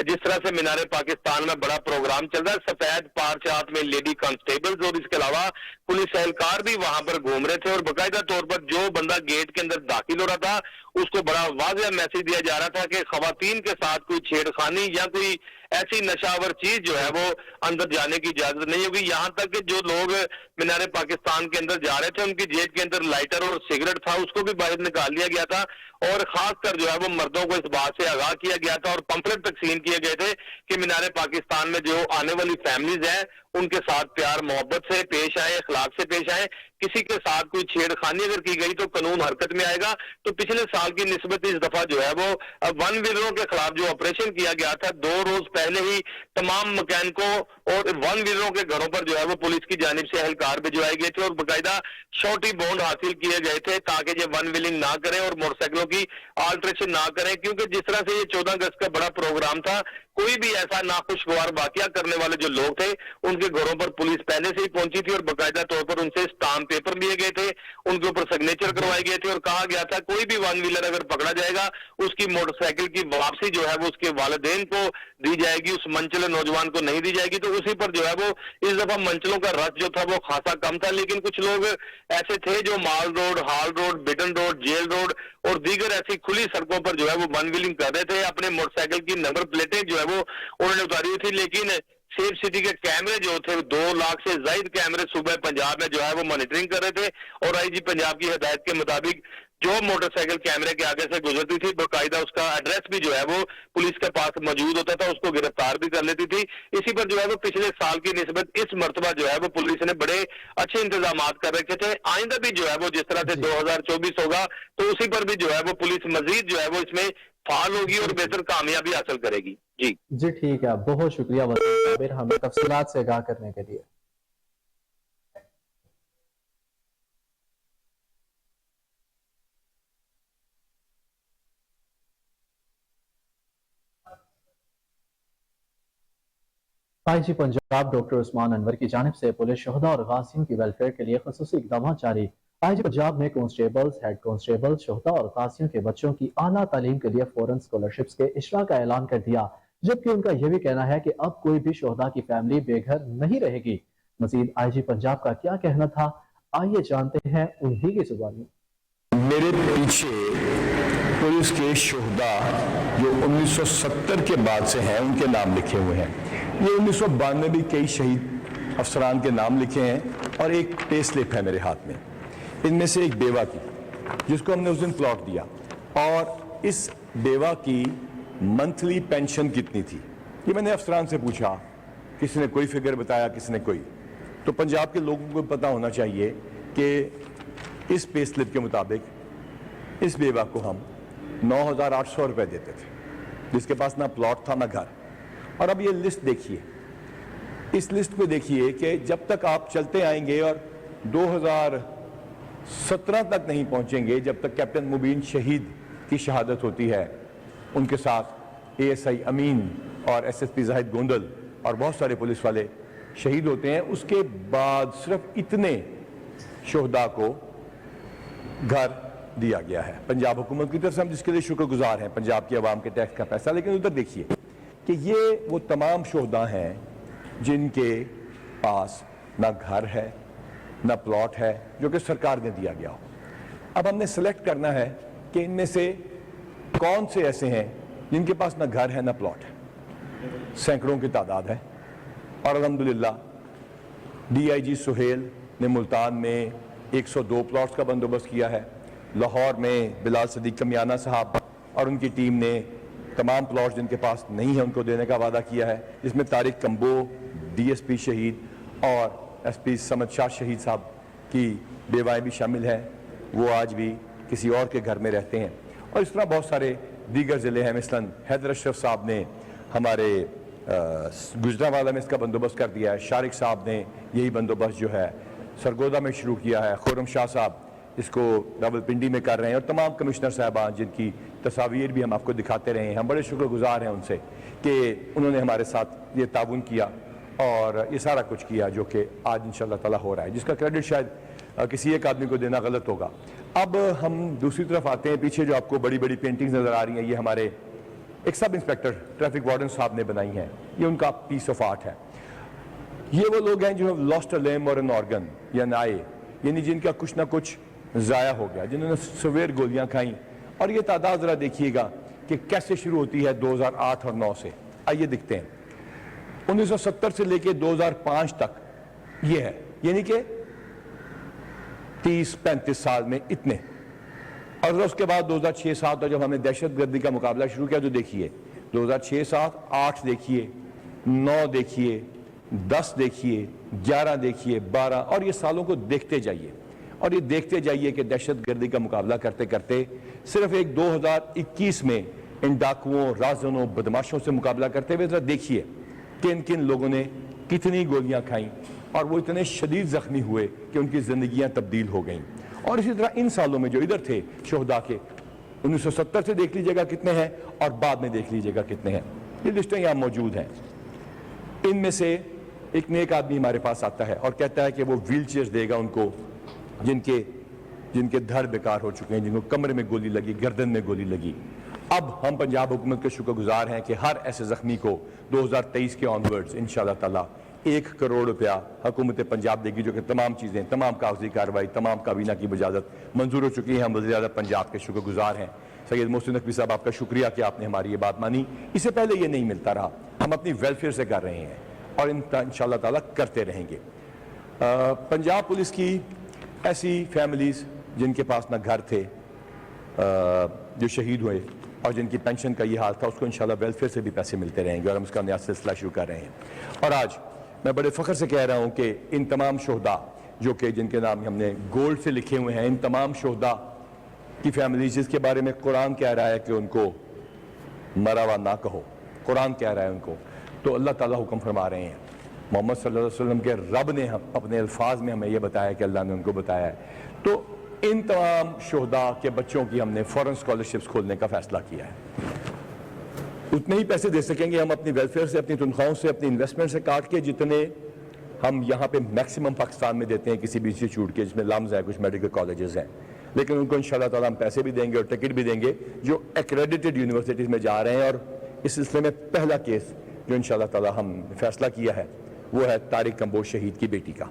Speaker 7: जिस तरह से मीनारे पाकिस्तान में बड़ा प्रोग्राम चल रहा है, सफेद पारचात में लेडी कांस्टेबल्स और इसके अलावा पुलिस एहलकार भी वहां पर घूम रहे थे और बाकायदा तौर पर जो बंदा गेट के अंदर दाखिल हो रहा था उसको बड़ा वाज़ेह मैसेज दिया जा रहा था कि खवातीन के साथ कोई छेड़खानी या कोई ऐसी नशावर चीज जो है वो अंदर जाने की इजाजत नहीं होगी। यहाँ तक कि जो लोग मीनारे पाकिस्तान के अंदर जा रहे थे उनकी जेब के अंदर लाइटर और सिगरेट था, उसको भी बाहर निकाल लिया गया था और खासकर जो है वो मर्दों को इस बात से आगाह किया गया था और पंफलेट तकसीम किए गए थे कि मीनारे पाकिस्तान में जो आने वाली फैमिलीज हैं उनके साथ प्यार मोहब्बत से पेश आए, अखलाक से पेश आए। किसी के साथ कोई छेड़खानी अगर की गई तो कानून हरकत में आएगा। तो पिछले साल की निस्बत इस दफा जो है वो वन व्हीलरों के खिलाफ जो ऑपरेशन किया गया था, 2 रोज पहले ही तमाम मैकेनिकों और वन व्हीलरों के घरों पर जो है वो पुलिस की जानिब से एहलकार भिजवाए गए थे और बाकायदा शॉर्टी बॉन्ड हासिल किए गए थे ताकि ये वन व्हीलिंग ना करें और मोटरसाइकिलों की आल्ट्रेशन ना करें, क्योंकि जिस तरह से ये 14 अगस्त का बड़ा प्रोग्राम था, कोई भी ऐसा नाखुशगवार वाकया करने वाले जो लोग थे उनके घरों पर पुलिस पहले से ही पहुंची थी और बाकायदा तौर पर उनसे स्टाम्प पेपर लिए गए थे, उनके ऊपर सिग्नेचर करवाए गए थे और कहा गया था कोई भी वन व्हीलर अगर पकड़ा जाएगा उसकी मोटरसाइकिल की वापसी जो है वो उसके वालिदैन को दी जाएगी, उस मनचले नौजवान को नहीं दी जाएगी। तो उसी पर जो है वो इस दफा मनचलों का रस जो था वो खासा कम था, लेकिन कुछ लोग ऐसे थे जो माल रोड, हाल रोड, बिटन रोड, जेल रोड और दीगर ऐसी खुली सड़कों पर जो है वो वन व्हीलिंग कर रहे थे। अपने मोटरसाइकिल की नंबर प्लेटें जो है वो उन्होंने उतारी हुई थी, लेकिन सेफ सिटी के कैमरे जो थे 2 लाख से ज्यादा कैमरे सुबह पंजाब में जो है वो मॉनिटरिंग कर रहे थे और आईजी पंजाब की हिदायत के मुताबिक जो मोटरसाइकिल कैमरे के आगे से गुजरती थी बाकायदा उसका एड्रेस भी जो है वो पुलिस के पास मौजूद होता था, उसको गिरफ्तार भी कर लेती थी। इसी पर जो है वो पिछले साल की निस्बत इस मर्तबा जो है वो पुलिस ने बड़े अच्छे इंतजाम कर रखे थे। आइंदा भी जो है वो जिस तरह से 2024 होगा तो उसी पर भी जो है वो पुलिस मजीद जो है वो इसमें फाल होगी और बेहतर कामयाबी हासिल करेगी। जी
Speaker 1: ठीक है, बहुत शुक्रिया वसीम हमें तफसीलात से आगाह करने के लिए। आईजी पंजाब डॉक्टर उस्मान अनवर की जानिब से पुलिस शहदा और गाजियों की वेलफेयर के लिए खसूसी इक़दाम जारी। आईजी पंजाब ने कांस्टेबल्स, हेड कांस्टेबल, शहदा और गाजियों के बच्चों की आला तालीम के लिए फौरन स्कॉलरशिप्स के इशरा का ऐलान कर दिया, जबकि उनका यह भी कहना है कि अब कोई भी शहदा की फैमिली बेघर नहीं रहेगी। मजीद आईजी पंजाब का क्या कहना था, आइए जानते हैं उन्हीं की जुबानी।
Speaker 14: मेरे पीछे पुलिस के शोहदा जो 1970 के बाद से हैं उनके नाम लिखे हुए हैं। ये 1992 भी कई शहीद अफसरान के नाम लिखे हैं और एक पे स्लिप है मेरे हाथ में, इनमें से एक बेवा की जिसको हमने उस दिन प्लॉट दिया, और इस बेवा की मंथली पेंशन कितनी थी ये मैंने अफसरान से पूछा, किसी ने कोई फिगर बताया, किसी ने कोई। तो पंजाब के लोगों को पता होना चाहिए कि इस पे स्लिप के मुताबिक इस बेवा को हम 9,800 रुपये देते थे, जिसके पास ना प्लॉट था ना घर। और अब ये लिस्ट देखिए, इस लिस्ट को देखिए कि जब तक आप चलते आएंगे और 2017 तक नहीं पहुंचेंगे, जब तक कैप्टन मुबीन शहीद की शहादत होती है, उनके साथ ASI अमीन और SSP जाहिद गोंदल और बहुत सारे पुलिस वाले शहीद होते हैं, उसके बाद सिर्फ इतने शोहदा को घर दिया गया है पंजाब हुकूमत की तरफ से, हम जिसके लिए शुक्रगुजार हैं, पंजाब की आवाम के टैक्स का पैसा। लेकिन उधर देखिए कि ये वो तमाम शोहदा हैं जिनके पास ना घर है ना प्लॉट है, जो कि सरकार ने दिया गया हो। अब हमने सेलेक्ट करना है कि इनमें से कौन से ऐसे हैं जिनके पास ना घर है ना प्लॉट है। सैकड़ों की तादाद है, और अल्हम्दुलिल्लाह DIG सुहेल ने मुल्तान में 102 प्लॉट्स का बंदोबस्त किया है। लाहौर में बिलाल सदीक कमियाना साहब और उनकी टीम ने तमाम प्लॉट्स जिनके पास नहीं है उनको देने का वादा किया है, जिसमें तारिक कंबो DSP शहीद और SP समद शाह शहीद साहब की बेवाएँ भी शामिल हैं, वो आज भी किसी और के घर में रहते हैं। और इस तरह बहुत सारे दीगर ज़िले हैं, मिसलन हैदर अशरफ साहब ने हमारे गुजरावाला में इसका बंदोबस्त कर दिया है, शारिक साहब ने यही बंदोबस्त जो है सरगोदा में शुरू किया है, खुर्रम शाह साहब इसको रावलपिंडी में कर रहे हैं, और तमाम कमिश्नर साहबान जिनकी तस्वीर भी हम आपको दिखाते रहे हैं। हम बड़े शुक्रगुजार हैं उनसे कि उन्होंने हमारे साथ ये ताउन किया और ये सारा कुछ किया जो कि आज इंशाअल्लाह ताला हो रहा है, जिसका क्रेडिट शायद किसी एक आदमी को देना गलत होगा। अब हम दूसरी तरफ आते हैं, पीछे जो आपको बड़ी बड़ी पेंटिंग्स नज़र आ रही हैं, ये हमारे एक सब इंस्पेक्टर ट्रैफिक वार्डन साहब ने बनाई हैं, ये उनका पीस ऑफ आर्ट है। ये वो लोग हैं जो लॉस्ट अ लिम्ब और एन ऑर्गन या an eye, यानी जिनका कुछ ना कुछ ज़ाया हो गया, जिन्होंने सवेर गोलियां खाई। और ये तादाद ज़रा देखिएगा कि कैसे शुरू होती है 2008 और 9 से। आइए दिखते हैं, 1970 से लेके 2005 तक ये है, यानी कि 30-35 साल में इतने। और उसके बाद 2006-07 जब हमने दहशत गर्दी का मुकाबला शुरू किया, तो देखिए 2006-07, 8 देखिए, 9 देखिए, 10 देखिए, 11 देखिए, 12, और ये सालों को देखते जाइए और ये देखते जाइए कि दहशत गर्दी का मुकाबला करते करते सिर्फ एक 2021 में इन डाकुओं, राजनों, बदमाशों से मुकाबला करते हुए जरा देखिए किन किन लोगों ने कितनी गोलियां खाई और वो इतने शदीद जख्मी हुए कि उनकी जिंदगियां तब्दील हो गईं। और इसी तरह इन सालों में जो इधर थे शोहदा के, 1970 से देख लीजिएगा कितने हैं और बाद में देख लीजिएगा कितने हैं, ये लिस्टें यहाँ मौजूद हैं। इनमें से एक नेक आदमी हमारे पास आता है और कहता है कि वो व्हील चेयर्स देगा उनको जिनके धड़ बेकार हो चुके हैं, जिनको कमरे में गोली लगी, गर्दन में गोली लगी। अब हम पंजाब हुकूमत के शुक्रगुजार हैं कि हर ऐसे जख्मी को 2023 के ऑनवर्ड्स इंशाअल्लाह ताला 1 करोड़ रुपया हुकूमत पंजाब देगी, जो कि तमाम चीज़ें, तमाम कागजी कार्रवाई, तमाम काबीना की इजाज़त मंजूर हो चुकी है। हम वज़ीर आज़म पंजाब के शुक्रगुजार हैं। सैयद मोहसिन नकवी साहब, आपका शुक्रिया कि आपने हमारी ये बात मानी, इससे पहले ये नहीं मिलता रहा, हम अपनी वेलफेयर से कर रहे हैं और इंशाअल्लाह ताला करते रहेंगे। पंजाब पुलिस की ऐसी फैमिलीज़ जिनके पास ना घर थे, जो शहीद हुए और जिनकी पेंशन का ये हाल था, उसको इंशाल्लाह वेलफेयर से भी पैसे मिलते रहेंगे और हम उसका नया सिलसिला शुरू कर रहे हैं। और आज मैं बड़े फ़ख्र से कह रहा हूँ कि इन तमाम शोहदा जो कि जिनके नाम हमने गोल्ड से लिखे हुए हैं, इन तमाम शोहदा की फैमिलीज जिसके बारे में कुरान कह रहा है कि उनको मरा हुआ ना कहो, कुरान कह रहा है उनको, तो अल्लाह ताला हुक्म फरमा रहे हैं। मोहम्मद सल्लल्लाहु अलैहि वसल्लम के रब ने अपने अल्फाज में हमें यह बताया कि अल्लाह ने उनको बताया है। तो इन तमाम शोहदा के बच्चों की हमने फॉरेन स्कॉलरशिप्स खोलने का फैसला किया है। उतने ही पैसे दे सकेंगे हम अपनी वेलफेयर से, अपनी तनख्वाहों से, अपनी इन्वेस्टमेंट से काट के, जितने हम यहाँ पे मैक्सिमम पाकिस्तान में देते हैं किसी भी इंस्टीट्यूट के, जिसमें लम्स है, कुछ मेडिकल कॉलेजेस हैं। लेकिन उनको इंशाल्लाह ताला हम पैसे भी देंगे और टिकट भी देंगे जो एक्रेडिटेड यूनिवर्सिटीज़ में जा रहे हैं। और इस सिलसिले में पहला केस जो इंशाल्लाह ताला हम फैसला किया है वो है तारिक कंबोज शहीद की बेटी का।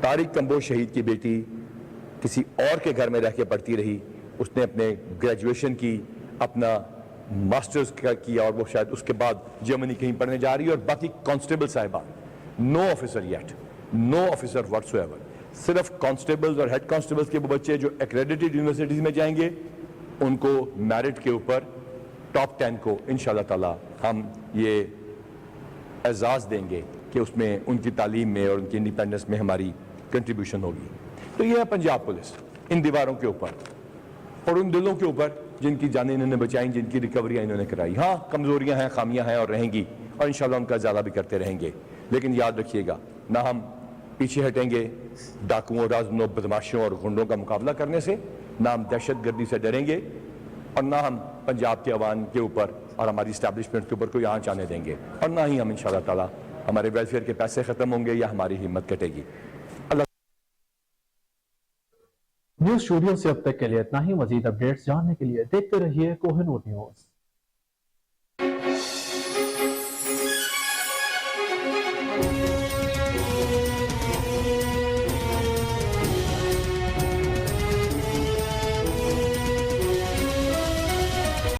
Speaker 14: तारिक कंबोज शहीद की बेटी किसी और के घर में रह के पढ़ती रही, उसने अपने ग्रेजुएशन की, अपना मास्टर्स किया और वो शायद उसके बाद जर्मनी कहीं पढ़ने जा रही है। और बाकी कांस्टेबल साहिबा, no officer yet, no officer whatsoever, सिर्फ कांस्टेबल्स और हेड कांस्टेबल्स के वो बच्चे जो एक्रेडिटेड यूनिवर्सिटीज में जाएंगे, उनको मेरिट के ऊपर टॉप 10 को इंशाल्लाह ताला हम ये एजाज़ देंगे कि उसमें उनकी तालीम में और उनकी इंडिपेंडेंस में हमारी कंट्रीब्यूशन होगी। तो ये है पंजाब पुलिस, इन दीवारों के ऊपर और उन दिलों के ऊपर जिनकी जानें इन्होंने बचाई, जिनकी रिकवरियां इन्होंने कराई। हाँ, कमजोरियां हैं, खामियां हैं और रहेंगी, और इंशाल्लाह उनका ज़्यादा भी करते रहेंगे। लेकिन याद रखिएगा, ना हम पीछे हटेंगे डाकुओं, राज़नों, बदमाशों और गुंडों का मुकाबला करने से, ना हम दहशतगर्दी से डरेंगे, और ना हम पंजाब के अवाम के ऊपर और हमारी इस्टेब्लिशमेंट के ऊपर कोई आंच आने देंगे, और ना ही हम इंशाल्लाह ताला हमारे वेलफेयर के पैसे ख़त्म होंगे या हमारी हिम्मत कटेगी।
Speaker 1: न्यूज स्टूडियो से अब तक के लिए इतना ही। मजीद अपडेट्स जानने के लिए देखते रहिए कोहिनूर न्यूज।